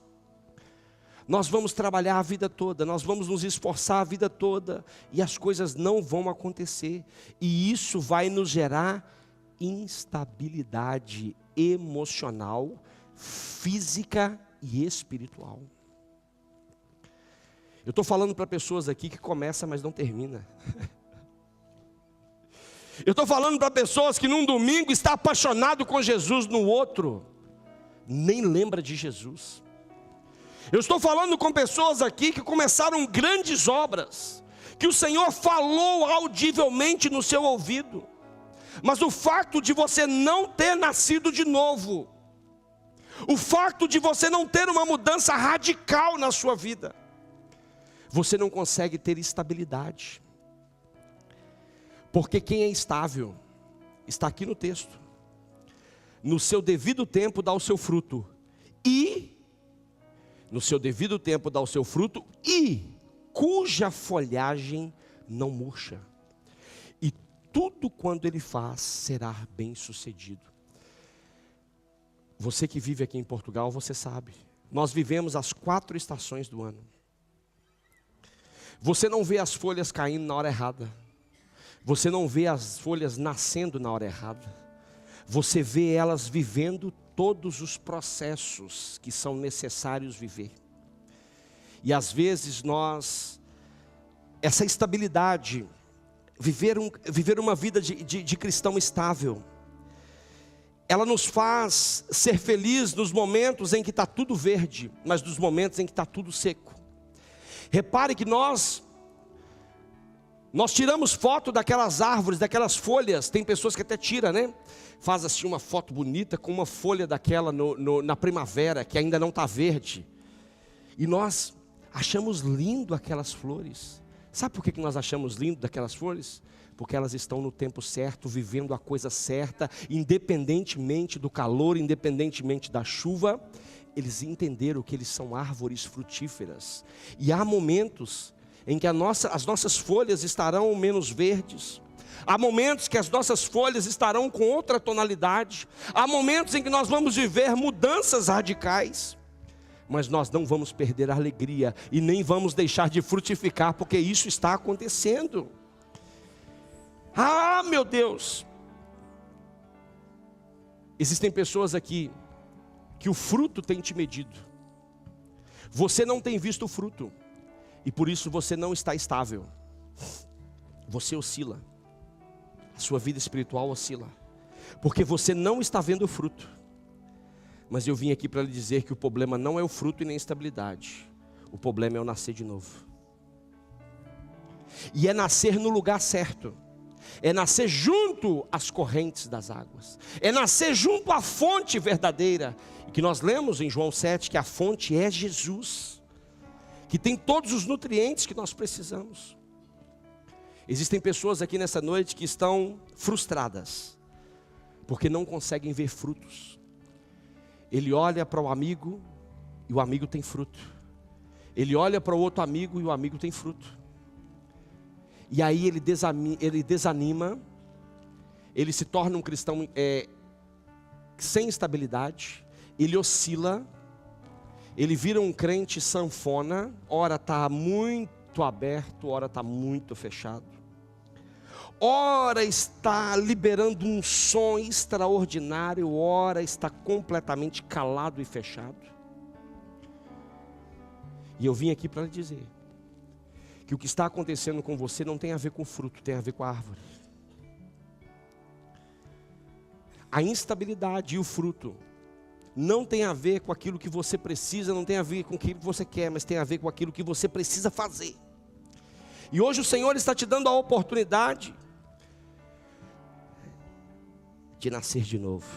nós vamos trabalhar a vida toda, nós vamos nos esforçar a vida toda, e as coisas não vão acontecer, e isso vai nos gerar instabilidade emocional, física e espiritual. Eu estou falando para pessoas aqui que começa, mas não termina. Eu estou falando para pessoas que num domingo está apaixonado com Jesus, no outro nem lembra de Jesus. Eu estou falando com pessoas aqui que começaram grandes obras, que o Senhor falou audivelmente no seu ouvido, mas o fato de você não ter nascido de novo, o fato de você não ter uma mudança radical na sua vida, você não consegue ter estabilidade. Porque quem é estável, está aqui no texto, no seu devido tempo dá o seu fruto, e, no seu devido tempo dá o seu fruto, e cuja folhagem não murcha, e tudo quando ele faz, será bem sucedido. Você que vive aqui em Portugal, você sabe, nós vivemos as 4 estações do ano. Você não vê as folhas caindo na hora errada, você não vê as folhas nascendo na hora errada, você vê elas vivendo todos os processos que são necessários viver. E às vezes essa estabilidade, viver uma vida de cristão estável, ela nos faz ser feliz nos momentos em que está tudo verde, mas nos momentos em que está tudo seco. Repare que nós tiramos foto daquelas árvores, daquelas folhas. Tem pessoas que até tiram, né? Faz assim uma foto bonita com uma folha daquela na primavera, que ainda não está verde. E nós achamos lindo aquelas flores. Sabe por que nós achamos lindo daquelas flores? Porque elas estão no tempo certo, vivendo a coisa certa, independentemente do calor, independentemente da chuva. Eles entenderam que eles são árvores frutíferas. E há momentos em que as nossas folhas estarão menos verdes. Há momentos que as nossas folhas estarão com outra tonalidade. Há momentos em que nós vamos viver mudanças radicais. Mas nós não vamos perder a alegria e nem vamos deixar de frutificar, porque isso está acontecendo. Ah, meu Deus! Existem pessoas aqui que o fruto tem te medido. Você não tem visto o fruto. E por isso você não está estável. Você oscila. A sua vida espiritual oscila. Porque você não está vendo o fruto. Mas eu vim aqui para lhe dizer que o problema não é o fruto e nem a estabilidade. O problema é o nascer de novo. E é nascer no lugar certo. É nascer junto às correntes das águas. É nascer junto à fonte verdadeira. E que nós lemos em João 7 que a fonte é Jesus, que tem todos os nutrientes que nós precisamos. Existem pessoas aqui nessa noite que estão frustradas, porque não conseguem ver frutos. Ele olha para o amigo e o amigo tem fruto. Ele olha para o outro amigo e o amigo tem fruto. E aí ele desanima, ele se torna um cristão sem estabilidade, ele oscila, ele vira um crente sanfona, ora está muito aberto, ora está muito fechado. Ora está liberando um som extraordinário, ora está completamente calado e fechado. E eu vim aqui para lhe dizer que o que está acontecendo com você não tem a ver com o fruto, tem a ver com a árvore. A instabilidade e o fruto não tem a ver com aquilo que você precisa, não tem a ver com aquilo que você quer, mas tem a ver com aquilo que você precisa fazer. E hoje o Senhor está te dando a oportunidade de nascer de novo,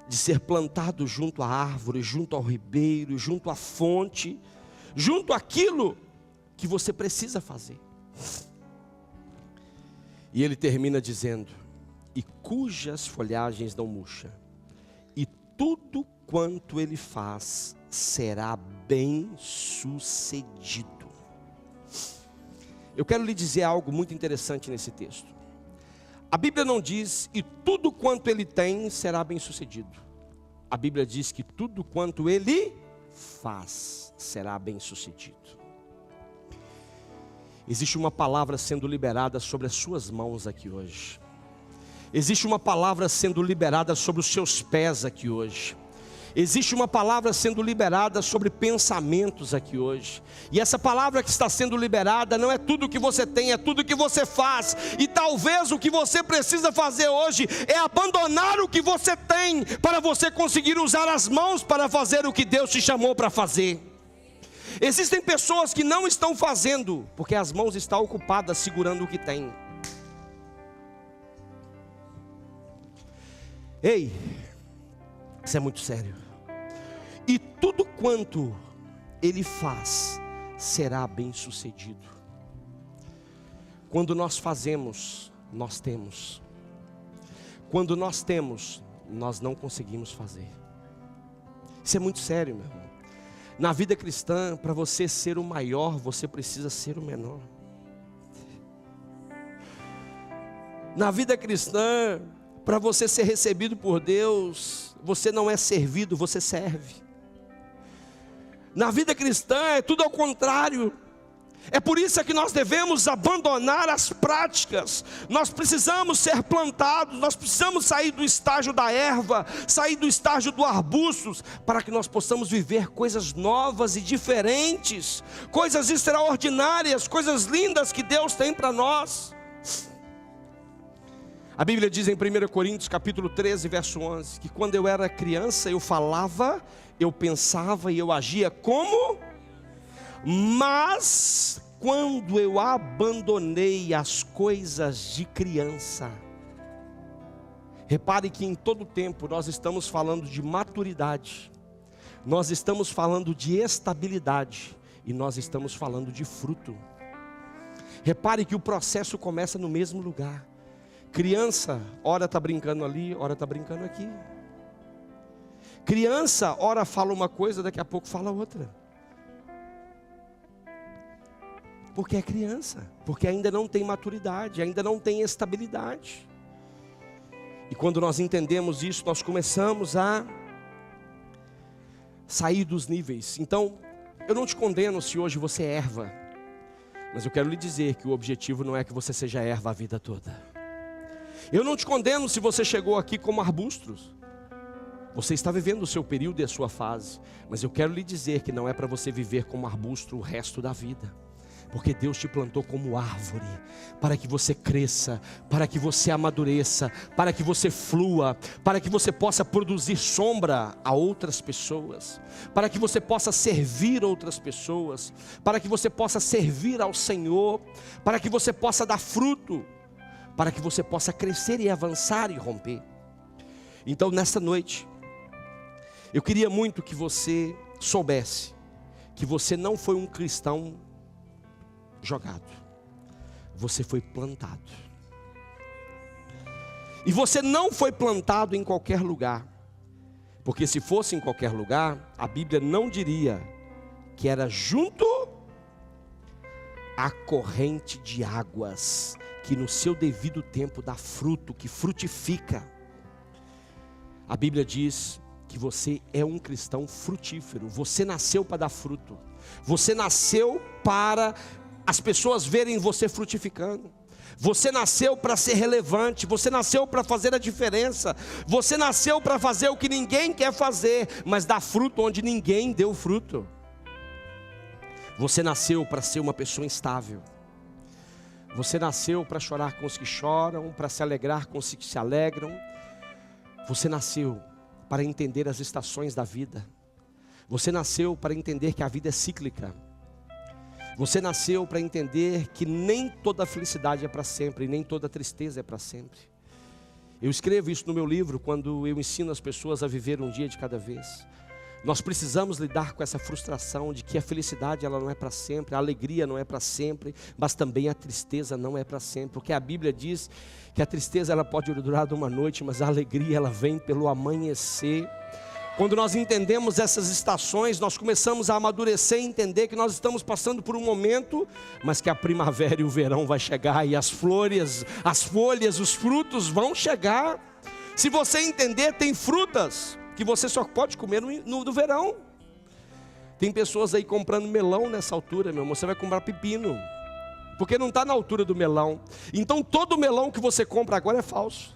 de ser plantado junto à árvore, junto ao ribeiro, junto à fonte, junto àquilo que você precisa fazer. E ele termina dizendo: e cujas folhagens não murcha, e tudo quanto ele faz será bem sucedido. Eu quero lhe dizer algo muito interessante nesse texto. A Bíblia não diz, e tudo quanto ele tem será bem sucedido. A Bíblia diz que tudo quanto ele faz será bem sucedido. Existe uma palavra sendo liberada sobre as suas mãos aqui hoje. Existe uma palavra sendo liberada sobre os seus pés aqui hoje. Existe uma palavra sendo liberada sobre pensamentos aqui hoje. E essa palavra que está sendo liberada não é tudo que você tem, é tudo que você faz. E talvez o que você precisa fazer hoje é abandonar o que você tem, para você conseguir usar as mãos para fazer o que Deus te chamou para fazer. Existem pessoas que não estão fazendo, porque as mãos estão ocupadas segurando o que tem. Ei, isso é muito sério. E tudo quanto ele faz será bem sucedido. Quando nós fazemos, nós temos. Quando nós temos, nós não conseguimos fazer. Isso é muito sério, meu irmão. Na vida cristã, para você ser o maior, você precisa ser o menor. Na vida cristã, para você ser recebido por Deus, você não é servido, você serve. Na vida cristã é tudo ao contrário. É por isso que nós devemos abandonar as práticas. Nós precisamos ser plantados, nós precisamos sair do estágio da erva, sair do estágio do arbustos, para que nós possamos viver coisas novas e diferentes, coisas extraordinárias, coisas lindas que Deus tem para nós. A Bíblia diz em 1 Coríntios capítulo 13, verso 11, que quando eu era criança eu falava, eu pensava e eu agia como... Mas quando eu abandonei as coisas de criança, repare que em todo tempo nós estamos falando de maturidade, nós estamos falando de estabilidade e nós estamos falando de fruto. Repare que o processo começa no mesmo lugar. Criança, ora está brincando ali, ora está brincando aqui. Criança, ora fala uma coisa, daqui a pouco fala outra. Porque é criança, porque ainda não tem maturidade, ainda não tem estabilidade. E quando nós entendemos isso, nós começamos a sair dos níveis. Então, eu não te condeno se hoje você é erva, mas eu quero lhe dizer que o objetivo não é que você seja erva a vida toda. Eu não te condeno se você chegou aqui como arbustos. Você está vivendo o seu período e a sua fase, mas eu quero lhe dizer que não é para você viver como arbusto o resto da vida. Porque Deus te plantou como árvore, para que você cresça, para que você amadureça, para que você flua, para que você possa produzir sombra a outras pessoas, para que você possa servir outras pessoas, para que você possa servir ao Senhor, para que você possa dar fruto, para que você possa crescer e avançar e romper. Então nessa noite, eu queria muito que você soubesse que você não foi um cristão jogado, você foi plantado. E você não foi plantado em qualquer lugar, porque se fosse em qualquer lugar, a Bíblia não diria que era junto à corrente de águas, que no seu devido tempo dá fruto, que frutifica. A Bíblia diz que você é um cristão frutífero. Você nasceu para dar fruto. Você nasceu para as pessoas verem você frutificando. Você nasceu para ser relevante. Você nasceu para fazer a diferença. Você nasceu para fazer o que ninguém quer fazer, mas dar fruto onde ninguém deu fruto. Você nasceu para ser uma pessoa instável. Você nasceu para chorar com os que choram, para se alegrar com os que se alegram. Você nasceu para entender as estações da vida. Você nasceu para entender que a vida é cíclica. Você nasceu para entender que nem toda felicidade é para sempre, nem toda tristeza é para sempre. Eu escrevo isso no meu livro, quando eu ensino as pessoas a viver um dia de cada vez. Nós precisamos lidar com essa frustração de que a felicidade ela não é para sempre, a alegria não é para sempre, mas também a tristeza não é para sempre, porque a Bíblia diz que a tristeza ela pode durar uma noite, mas a alegria ela vem pelo amanhecer. Quando nós entendemos essas estações, nós começamos a amadurecer e entender que nós estamos passando por um momento, mas que a primavera e o verão vai chegar, e as flores, as folhas, os frutos vão chegar. Se você entender, tem frutas que você só pode comer no verão. Tem pessoas aí comprando melão nessa altura, meu irmão. Você vai comprar pepino, porque não está na altura do melão. Então todo melão que você compra agora é falso.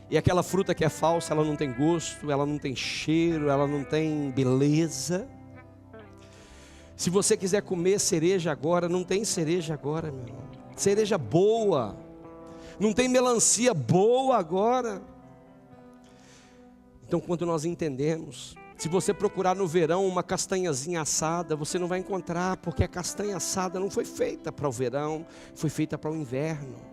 E aquela fruta que é falsa, ela não tem gosto, ela não tem cheiro, ela não tem beleza. Se você quiser comer cereja agora, não tem cereja agora, meu irmão. Cereja boa, não tem melancia boa agora. Então quando nós entendemos, se você procurar no verão uma castanhazinha assada, você não vai encontrar, porque a castanha assada não foi feita para o verão, foi feita para o inverno.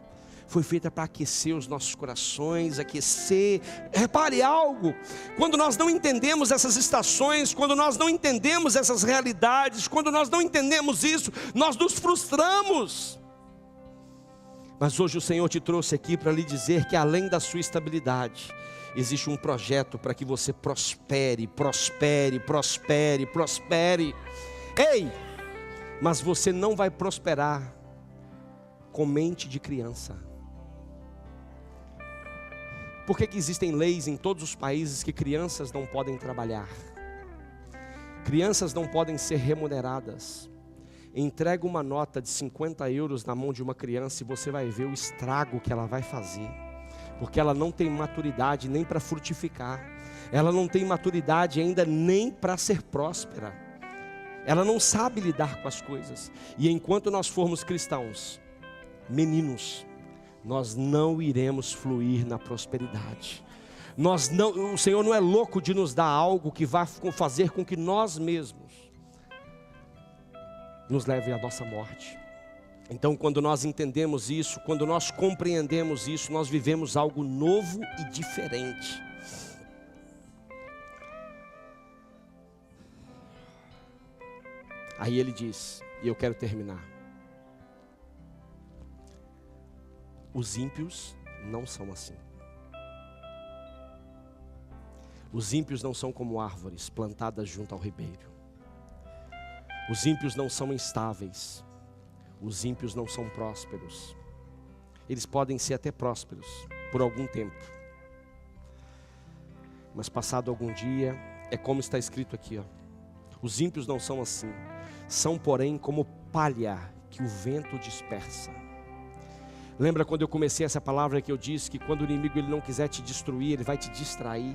Foi feita para aquecer os nossos corações, aquecer. Repare algo, quando nós não entendemos essas estações, quando nós não entendemos essas realidades, quando nós não entendemos isso, nós nos frustramos. Mas hoje o Senhor te trouxe aqui para lhe dizer que além da sua estabilidade, existe um projeto para que você prospere, prospere, prospere, prospere. Ei, mas você não vai prosperar com mente de criança. Por que existem leis em todos os países que crianças não podem trabalhar? Crianças não podem ser remuneradas. Entrega uma nota de 50 euros na mão de uma criança e você vai ver o estrago que ela vai fazer. Porque ela não tem maturidade nem para frutificar. Ela não tem maturidade ainda nem para ser próspera. Ela não sabe lidar com as coisas. E enquanto nós formos cristãos, meninos, nós não iremos fluir na prosperidade. O Senhor não é louco de nos dar algo que vai fazer com que nós mesmos nos leve à nossa morte. Então quando nós entendemos isso, quando nós compreendemos isso, nós vivemos algo novo e diferente. Aí ele diz, e eu quero terminar: os ímpios não são assim. Os ímpios não são como árvores plantadas junto ao ribeiro. Os ímpios não são instáveis. Os ímpios não são prósperos. Eles podem ser até prósperos por algum tempo, mas passado algum dia, é como está escrito aqui, ó. Os ímpios não são assim. São porém como palha que o vento dispersa. Lembra quando eu comecei essa palavra que eu disse que quando o inimigo ele não quiser te destruir, ele vai te distrair,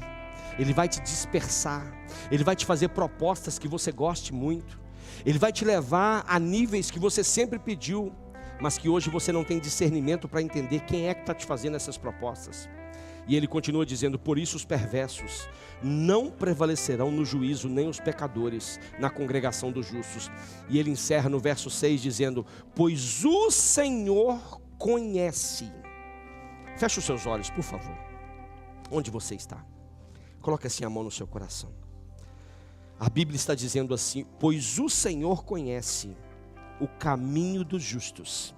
ele vai te dispersar, ele vai te fazer propostas que você goste muito, ele vai te levar a níveis que você sempre pediu, mas que hoje você não tem discernimento para entender quem é que está te fazendo essas propostas. E ele continua dizendo: por isso os perversos não prevalecerão no juízo, nem os pecadores na congregação dos justos. E ele encerra no verso 6 dizendo: pois o Senhor conhece. Feche os seus olhos, por favor. Onde você está? Coloque assim a mão no seu coração. A Bíblia está dizendo assim: pois o Senhor conhece o caminho dos justos,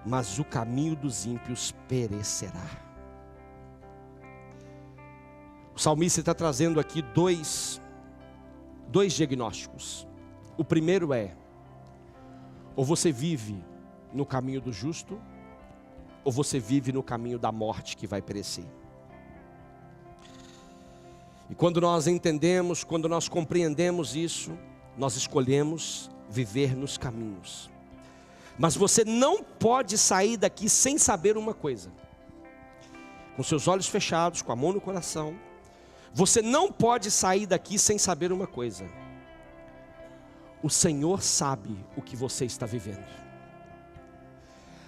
mas o caminho dos ímpios perecerá. O salmista está trazendo aqui dois diagnósticos. O primeiro é: ou você vive no caminho do justo, ou você vive no caminho da morte que vai perecer. E quando nós entendemos, quando nós compreendemos isso, nós escolhemos viver nos caminhos. Mas você não pode sair daqui sem saber uma coisa. Com seus olhos fechados, com a mão no coração, você não pode sair daqui sem saber uma coisa: o Senhor sabe o que você está vivendo.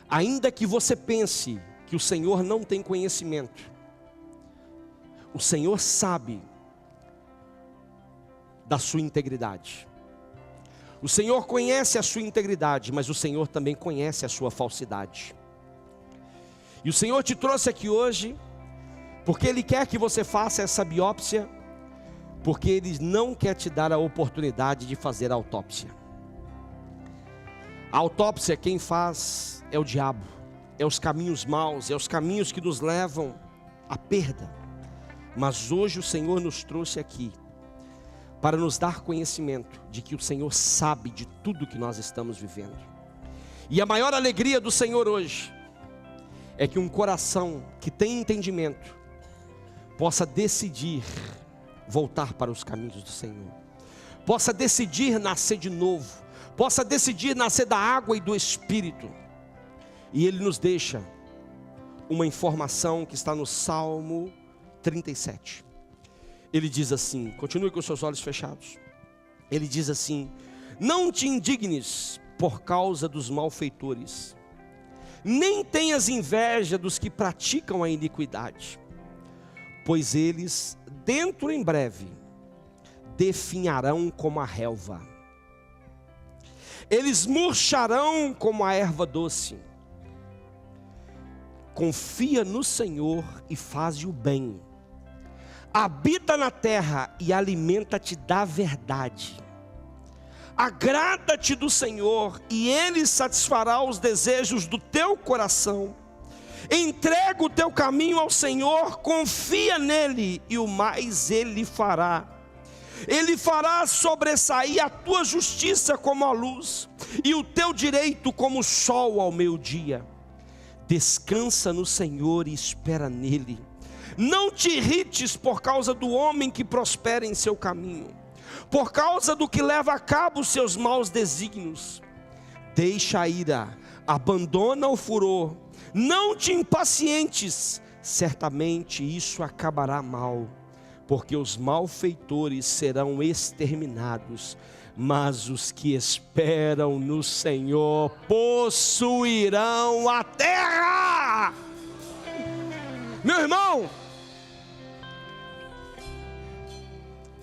Ainda que você pense que o Senhor não tem conhecimento, o Senhor sabe da sua integridade. O Senhor conhece a sua integridade, mas o Senhor também conhece a sua falsidade. E o Senhor te trouxe aqui hoje porque Ele quer que você faça essa biópsia, porque Ele não quer te dar a oportunidade de fazer a autópsia. A autópsia quem faz é o diabo, é os caminhos maus, é os caminhos que nos levam à perda. Mas hoje o Senhor nos trouxe aqui para nos dar conhecimento de que o Senhor sabe de tudo que nós estamos vivendo. E a maior alegria do Senhor hoje é que um coração que tem entendimento possa decidir voltar para os caminhos do Senhor, possa decidir nascer de novo, possa decidir nascer da água e do Espírito. E Ele nos deixa uma informação que está no Salmo 37. Ele diz assim, continue com os seus olhos fechados. Ele diz assim: não te indignes por causa dos malfeitores, nem tenhas inveja dos que praticam a iniquidade, pois eles dentro em breve definharão como a relva, eles murcharão como a erva doce. Confia no Senhor e faze o bem, habita na terra e alimenta-te da verdade. Agrada-te do Senhor e Ele satisfará os desejos do teu coração. Entrega o teu caminho ao Senhor, confia nele e o mais Ele fará. Ele fará sobressair a tua justiça como a luz e o teu direito como o sol ao meio-dia. Descansa no Senhor e espera nele. Não te irrites por causa do homem que prospera em seu caminho, por causa do que leva a cabo os seus maus desígnios. Deixa a ira, abandona o furor, não te impacientes, certamente isso acabará mal, porque os malfeitores serão exterminados, mas os que esperam no Senhor possuirão a terra. Meu irmão,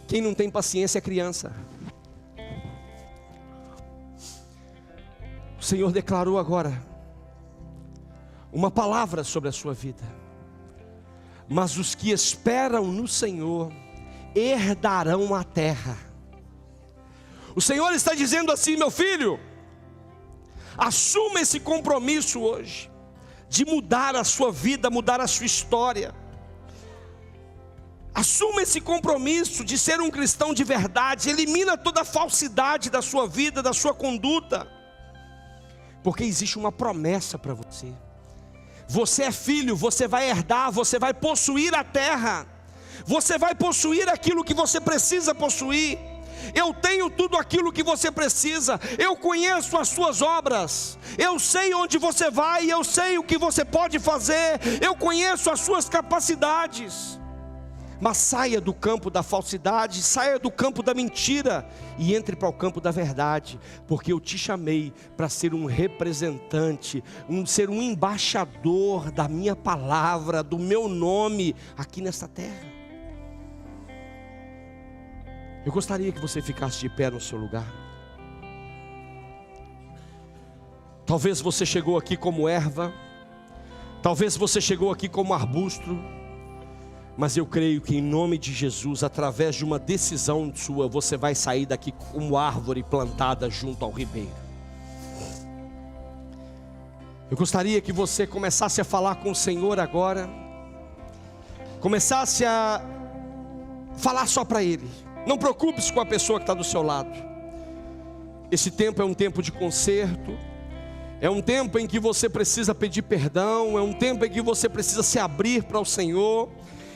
quem não tem paciência é criança. O Senhor declarou agora uma palavra sobre a sua vida. Mas os que esperam no Senhor herdarão a terra. O Senhor está dizendo assim: meu filho, assuma esse compromisso hoje de mudar a sua vida, mudar a sua história. Assuma esse compromisso de ser um cristão de verdade. Elimina toda a falsidade da sua vida, da sua conduta, porque existe uma promessa para você. Você é filho, você vai herdar, você vai possuir a terra, você vai possuir aquilo que você precisa possuir. Eu tenho tudo aquilo que você precisa, eu conheço as suas obras, eu sei onde você vai, eu sei o que você pode fazer, eu conheço as suas capacidades. Mas saia do campo da falsidade, saia do campo da mentira e entre para o campo da verdade, porque eu te chamei para ser um representante, ser um embaixador da minha palavra, do meu nome aqui nesta terra. Eu gostaria que você ficasse de pé no seu lugar. Talvez você chegou aqui como erva, talvez você chegou aqui como arbusto, mas eu creio que em nome de Jesus, através de uma decisão sua, você vai sair daqui como árvore plantada junto ao ribeiro. Eu gostaria que você começasse a falar com o Senhor agora, começasse a falar só para Ele. Não preocupe-se com a pessoa que está do seu lado. Esse tempo é um tempo de conserto. É um tempo em que você precisa pedir perdão. É um tempo em que você precisa se abrir para o Senhor.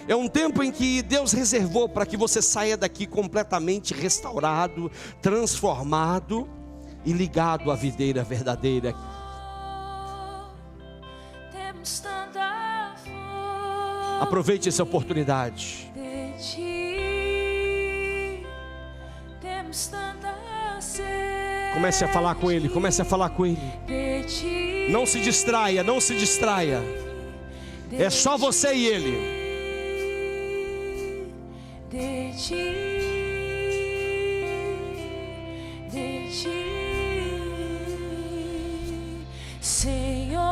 É um tempo em que Deus reservou para que você saia daqui completamente restaurado, transformado e ligado à videira verdadeira. Temos tanta fome Aproveite essa oportunidade. de ti, temos tanta sede Comece a falar com Ele, comece a falar com Ele. de ti, Não se distraia, não se distraia. É só você e Ele. de ti, de ti, Senhor,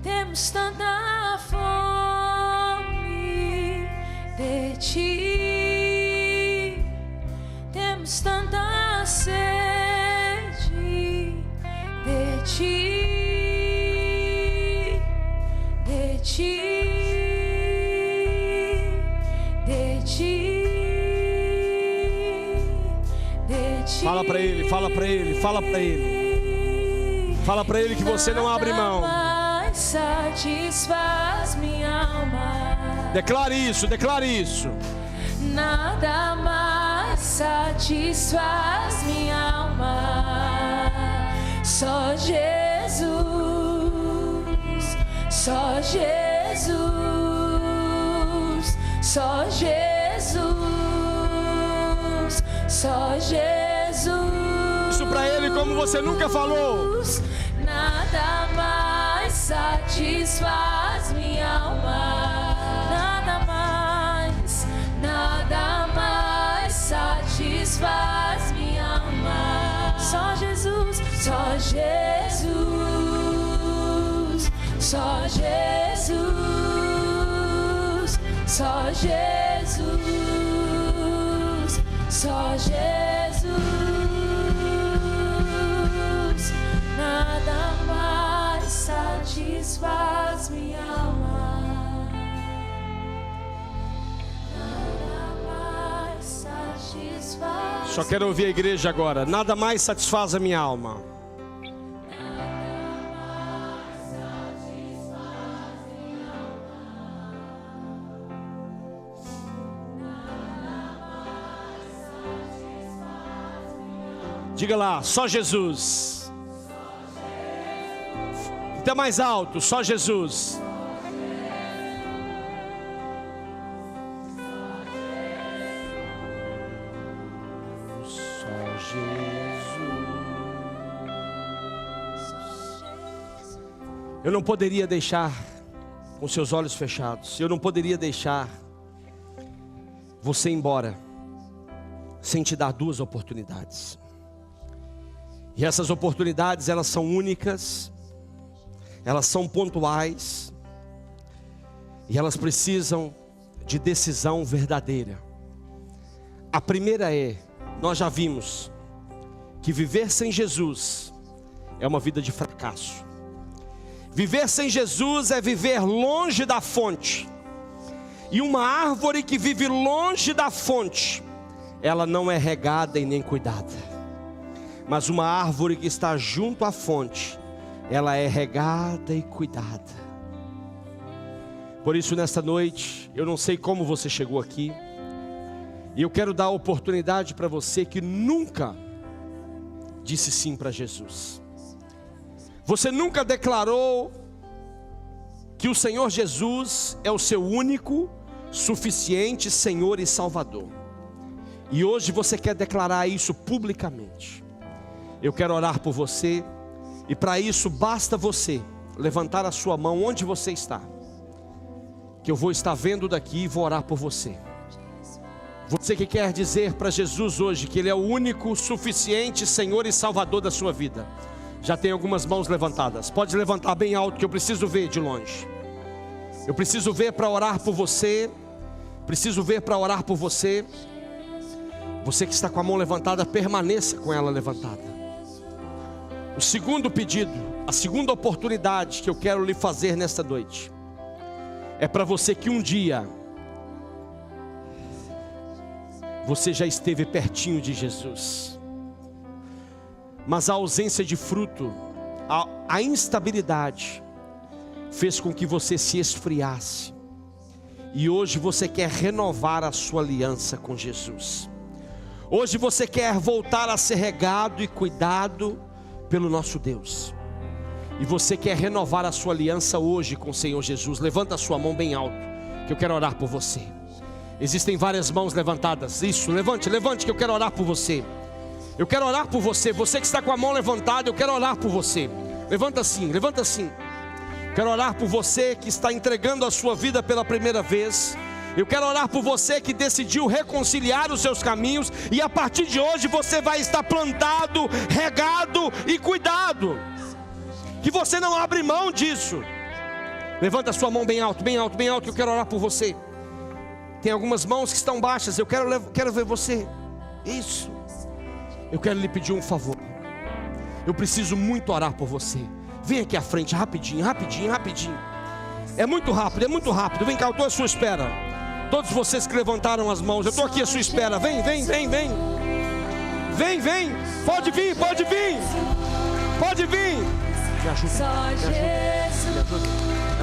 temos tanta fome de ti, temos tanta sede de ti, de ti. Fala para Ele, fala para Ele, fala para Ele. Fala para Ele que você não abre mão. Nada mais satisfaz minha alma. Declare isso, declare isso. Nada mais satisfaz minha alma. Só Jesus, só Jesus, só Jesus, só Jesus. Isso para Ele como você nunca falou. Nada mais satisfaz minha alma. Nada mais satisfaz minha alma. Só Jesus, só Jesus, só Jesus, só Jesus, só Jesus. Nada mais satisfaz minha alma. Nada mais satisfaz. Só quero ouvir a igreja agora. Nada mais satisfaz a minha alma. Diga lá, só Jesus. Até mais alto, só Jesus. Só Jesus. Eu não poderia deixar com seus olhos fechados. Eu não poderia deixar você ir embora sem te dar duas oportunidades. E essas oportunidades, elas são únicas, elas são pontuais, e elas precisam de decisão verdadeira. A primeira é, nós já vimos, que viver sem Jesus é uma vida de fracasso. Viver sem Jesus é viver longe da fonte. E uma árvore que vive longe da fonte, ela não é regada e nem cuidada. Mas uma árvore que está junto à fonte, ela é regada e cuidada. Por isso nesta noite, eu não sei como você chegou aqui, e eu quero dar a oportunidade para você que nunca disse sim para Jesus. Você nunca declarou que o Senhor Jesus é o seu único, suficiente Senhor e Salvador. E hoje você quer declarar isso publicamente. Eu quero orar por você, e para isso basta você levantar a sua mão onde você está, que eu vou estar vendo daqui e vou orar por você. Você que quer dizer para Jesus hoje que Ele é o único, suficiente Senhor e Salvador da sua vida. Já tem algumas mãos levantadas, pode levantar bem alto que eu preciso ver de longe. Eu preciso ver para orar por você. Preciso ver para orar por você. Você que está com a mão levantada, permaneça com ela levantada. O segundo pedido, a segunda oportunidade que eu quero lhe fazer nesta noite, é para você que um dia você já esteve pertinho de Jesus, mas a ausência de fruto, a instabilidade, fez com que você se esfriasse. E hoje você quer renovar a sua aliança com Jesus. Hoje você quer voltar a ser regado e cuidado pelo nosso Deus. E você quer renovar a sua aliança hoje com o Senhor Jesus. Levanta a sua mão bem alto, que eu quero orar por você. Existem várias mãos levantadas. Isso, levante, que eu quero orar por você. Eu quero orar por você. Você que está com a mão levantada, eu quero orar por você. Levanta assim, levanta assim. Quero orar por você que está entregando a sua vida pela primeira vez. Eu quero orar por você que decidiu reconciliar os seus caminhos, e a partir de hoje você vai estar plantado, regado e cuidado. Que você não abre mão disso. Levanta a sua mão bem alto, que eu quero orar por você. Tem algumas mãos que estão baixas, eu quero ver você. Isso. Eu quero lhe pedir um favor. Eu preciso muito orar por você. Vem aqui à frente, rapidinho. É muito rápido. Vem cá, eu estou à sua espera. Todos vocês que levantaram as mãos, eu estou aqui à sua espera. Vem. Pode vir. Me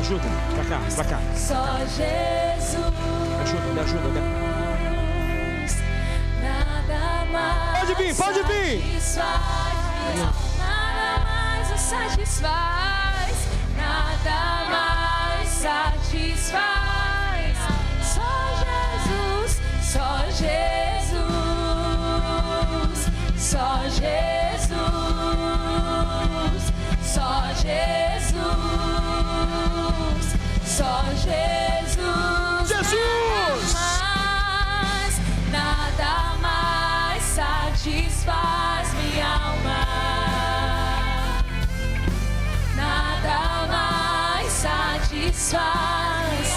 ajuda. Pra cá. Só Jesus. Me ajuda. Nada mais. Pode vir. Nada mais o satisfaz. Nada mais satisfaz. Só Jesus. Nada mais satisfaz minha alma. Nada mais satisfaz.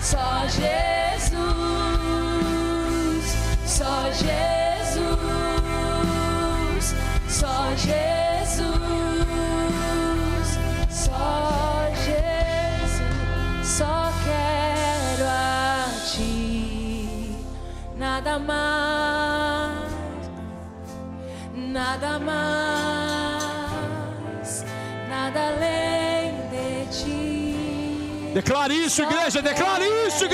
Só Jesus, só quero a Ti, nada mais, nada além de Ti. Declare isso, igreja. Declare isso.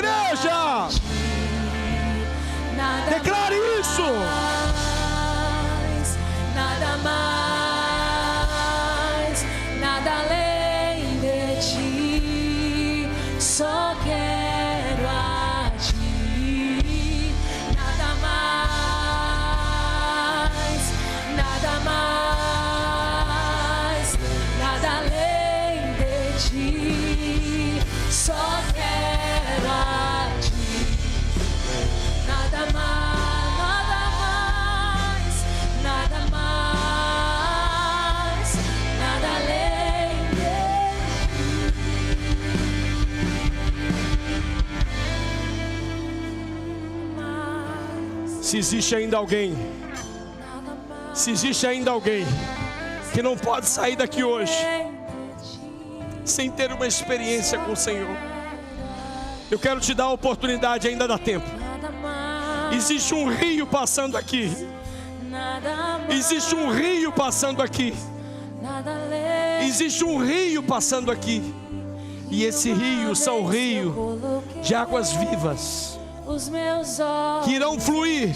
Nada mais, nada além de Ti. Só quero a Ti. Nada mais, nada além de Ti. Só quero a Ti. Nada mais, nada além de Ti. Se existe ainda alguém que não pode sair daqui hoje sem ter uma experiência com o Senhor, eu quero te dar a oportunidade, ainda dá tempo. Existe um rio passando aqui. Existe um rio passando aqui. E esse rio são o rio de águas vivas que irão fluir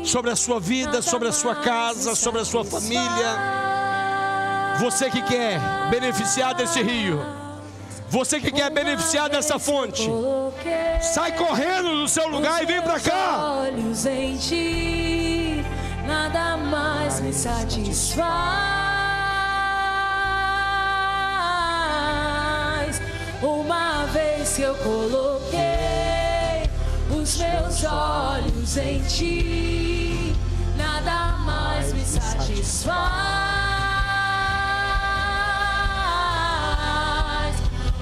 sobre a sua vida, sobre a sua casa, sobre a sua família. Você que quer beneficiar desse rio, você que quer beneficiar dessa fonte, sai correndo do seu lugar e vem para cá. Olhos em Ti, nada mais me satisfaz. Uma vez que eu coloquei os meus olhos em Ti, nada mais me satisfaz.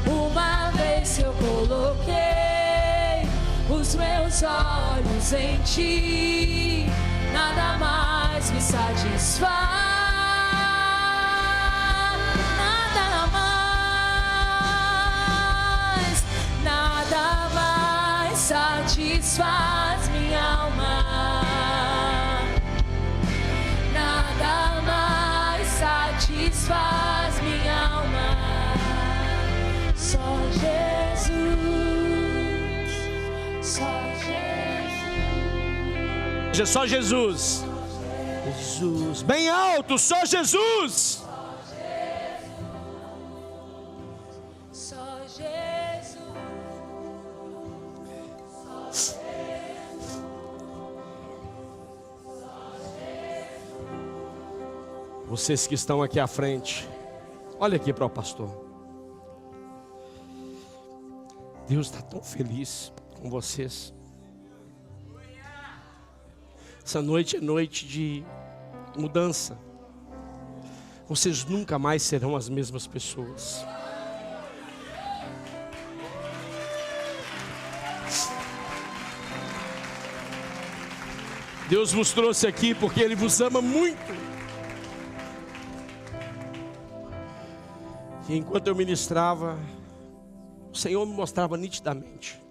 Uma vez que eu coloquei os meus olhos em Ti, nada mais me satisfaz. Nada mais satisfaz. Só Jesus. Jesus. Bem alto, só Jesus. Só Jesus. Vocês que estão aqui à frente, olha aqui para o pastor. Deus está tão feliz com vocês. Essa noite é noite de mudança. Vocês nunca mais serão as mesmas pessoas. Deus vos trouxe aqui porque Ele vos ama muito. E enquanto eu ministrava, o Senhor me mostrava nitidamente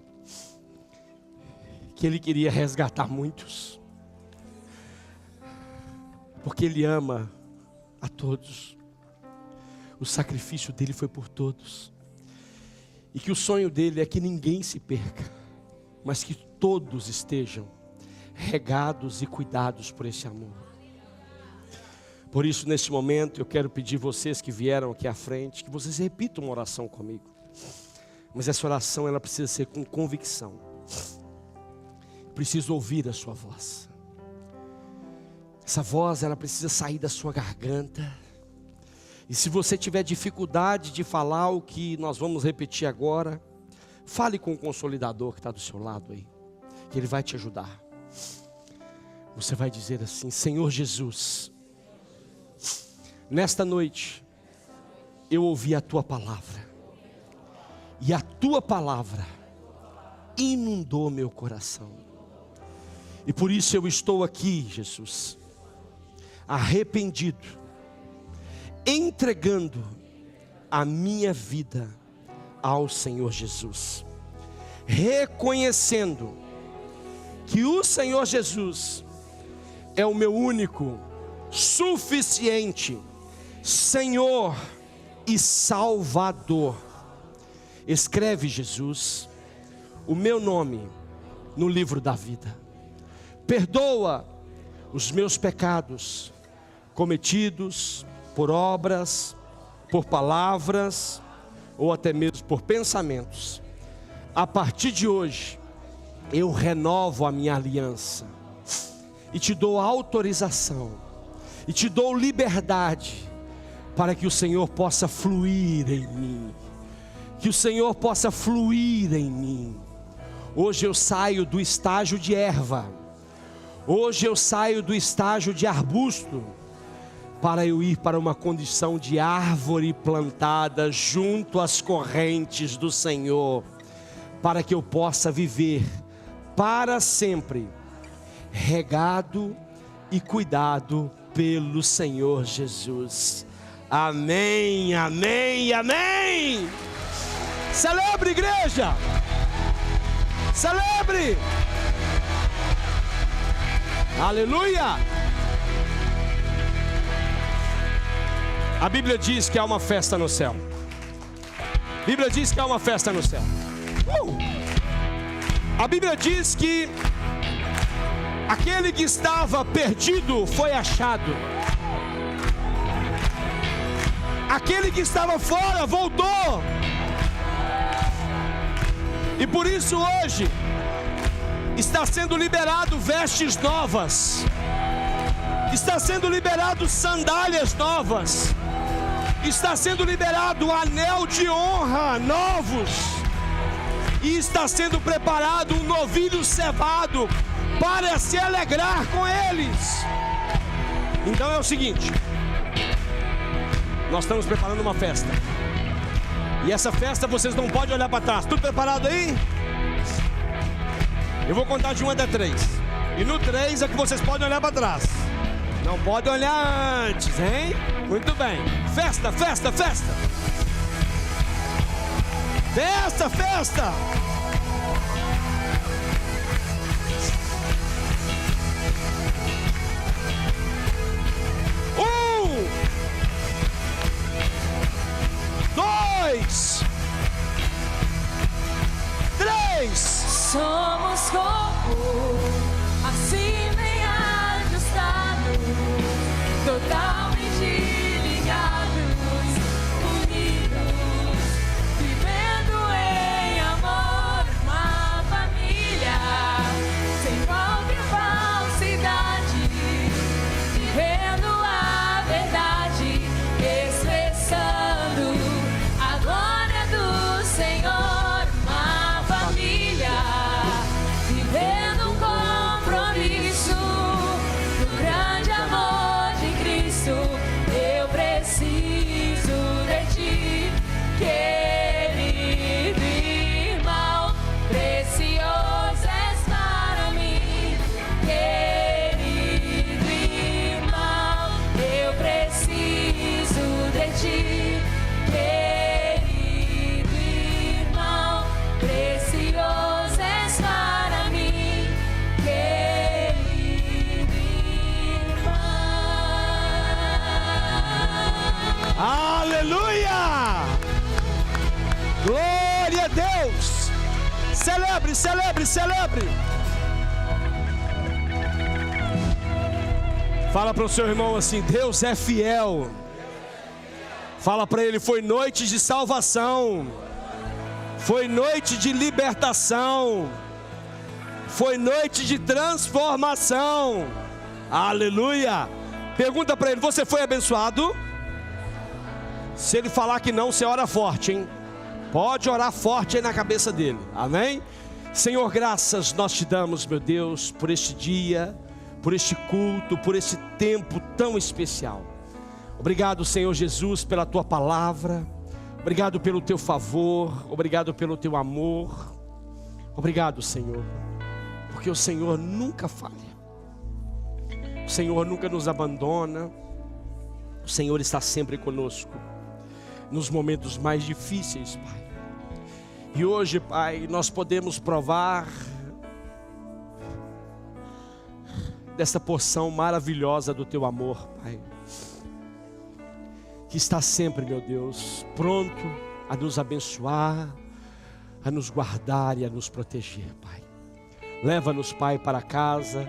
que Ele queria resgatar muitos, porque Ele ama a todos. O sacrifício dele foi por todos, e que o sonho dele é que ninguém se perca, mas que todos estejam regados e cuidados por esse amor. Por isso, neste momento, eu quero pedir vocês que vieram aqui à frente, que vocês repitam uma oração comigo. Mas essa oração, ela precisa ser com convicção. Preciso ouvir a sua voz. Essa voz, ela precisa sair da sua garganta. E se você tiver dificuldade de falar o que nós vamos repetir agora, fale com o consolidador que está do seu lado aí, que ele vai te ajudar. Você vai dizer assim: Senhor Jesus, nesta noite eu ouvi a tua palavra, e a tua palavra inundou meu coração, e por isso eu estou aqui, Jesus, arrependido, entregando a minha vida ao Senhor Jesus, reconhecendo que o Senhor Jesus é o meu único, suficiente Senhor e Salvador. Escreve, Jesus, o meu nome no livro da vida. Perdoa os meus pecados cometidos por obras, por palavras ou até mesmo por pensamentos. A partir de hoje eu renovo a minha aliança e te dou autorização e te dou liberdade para que o Senhor possa fluir em mim, que o Senhor possa fluir em mim. Hoje eu saio do estágio de erva, hoje eu saio do estágio de arbusto, para eu ir para uma condição de árvore plantada junto às correntes do Senhor, para que eu possa viver para sempre, regado e cuidado pelo Senhor Jesus. Amém, amém, amém. Celebre, igreja, celebre. Aleluia. A Bíblia diz que há uma festa no céu. A Bíblia diz que há uma festa no céu. A Bíblia diz que aquele que estava perdido foi achado. Aquele que estava fora voltou. E por isso hoje está sendo liberado vestes novas. Está sendo liberado sandálias novas. Está sendo liberado anel de honra novos. E está sendo preparado um novilho cevado para se alegrar com eles. Então é o seguinte: nós estamos preparando uma festa. E essa festa vocês não podem olhar para trás. Tudo preparado aí? Eu vou contar de 1 até 3. E no 3 é que vocês podem olhar para trás. Não pode olhar antes, hein? Muito bem. Festa, festa, festa. Festa, festa. Um, 2, 3. Somos como assim mesmo. Celebre, celebre, celebre. Fala para o seu irmão assim: Deus é fiel. Fala para ele: foi noite de salvação, foi noite de libertação, foi noite de transformação. Aleluia. Pergunta para ele: você foi abençoado? Se ele falar que não, você ora forte, hein? Pode orar forte aí na cabeça dele. Amém? Senhor, graças nós te damos, meu Deus, por este dia, por este culto, por esse tempo tão especial. Obrigado, Senhor Jesus, pela tua palavra. Obrigado pelo teu favor. Obrigado pelo teu amor. Obrigado, Senhor, porque o Senhor nunca falha. O Senhor nunca nos abandona. O Senhor está sempre conosco nos momentos mais difíceis, Pai. E hoje, Pai, nós podemos provar dessa porção maravilhosa do teu amor, Pai, que está sempre, meu Deus, pronto a nos abençoar, a nos guardar e a nos proteger, Pai. Leva-nos, Pai, para casa,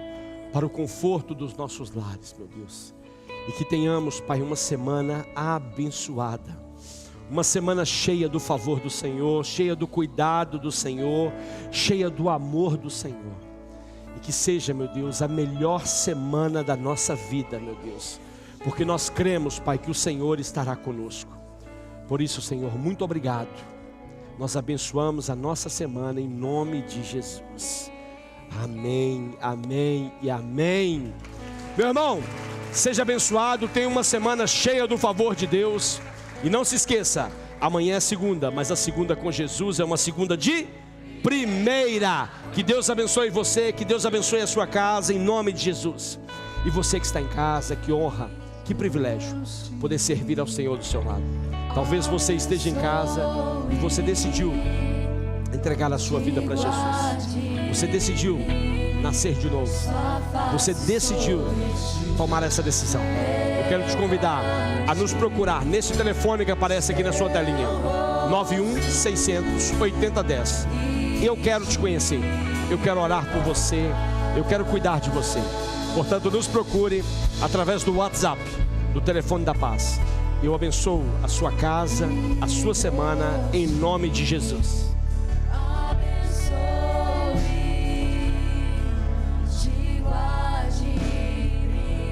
para o conforto dos nossos lares, meu Deus. E que tenhamos, Pai, uma semana abençoada. Uma semana cheia do favor do Senhor, cheia do cuidado do Senhor, cheia do amor do Senhor. E que seja, meu Deus, a melhor semana da nossa vida, meu Deus. Porque nós cremos, Pai, que o Senhor estará conosco. Por isso, Senhor, muito obrigado. Nós abençoamos a nossa semana em nome de Jesus. Amém, amém e amém. Meu irmão, seja abençoado, tenha uma semana cheia do favor de Deus. E não se esqueça, amanhã é segunda, mas a segunda com Jesus é uma segunda de primeira. Que Deus abençoe você, que Deus abençoe a sua casa, em nome de Jesus. E você que está em casa, que honra, que privilégio poder servir ao Senhor do seu lado. Talvez você esteja em casa e você decidiu entregar a sua vida para Jesus. Você decidiu nascer de novo. Você decidiu tomar essa decisão. Eu quero te convidar a nos procurar nesse telefone que aparece aqui na sua telinha, 91-600-8010. Eu quero te conhecer, eu quero orar por você, eu quero cuidar de você. Portanto, nos procure através do WhatsApp, do telefone da paz. Eu abençoo a sua casa, a sua semana, em nome de Jesus.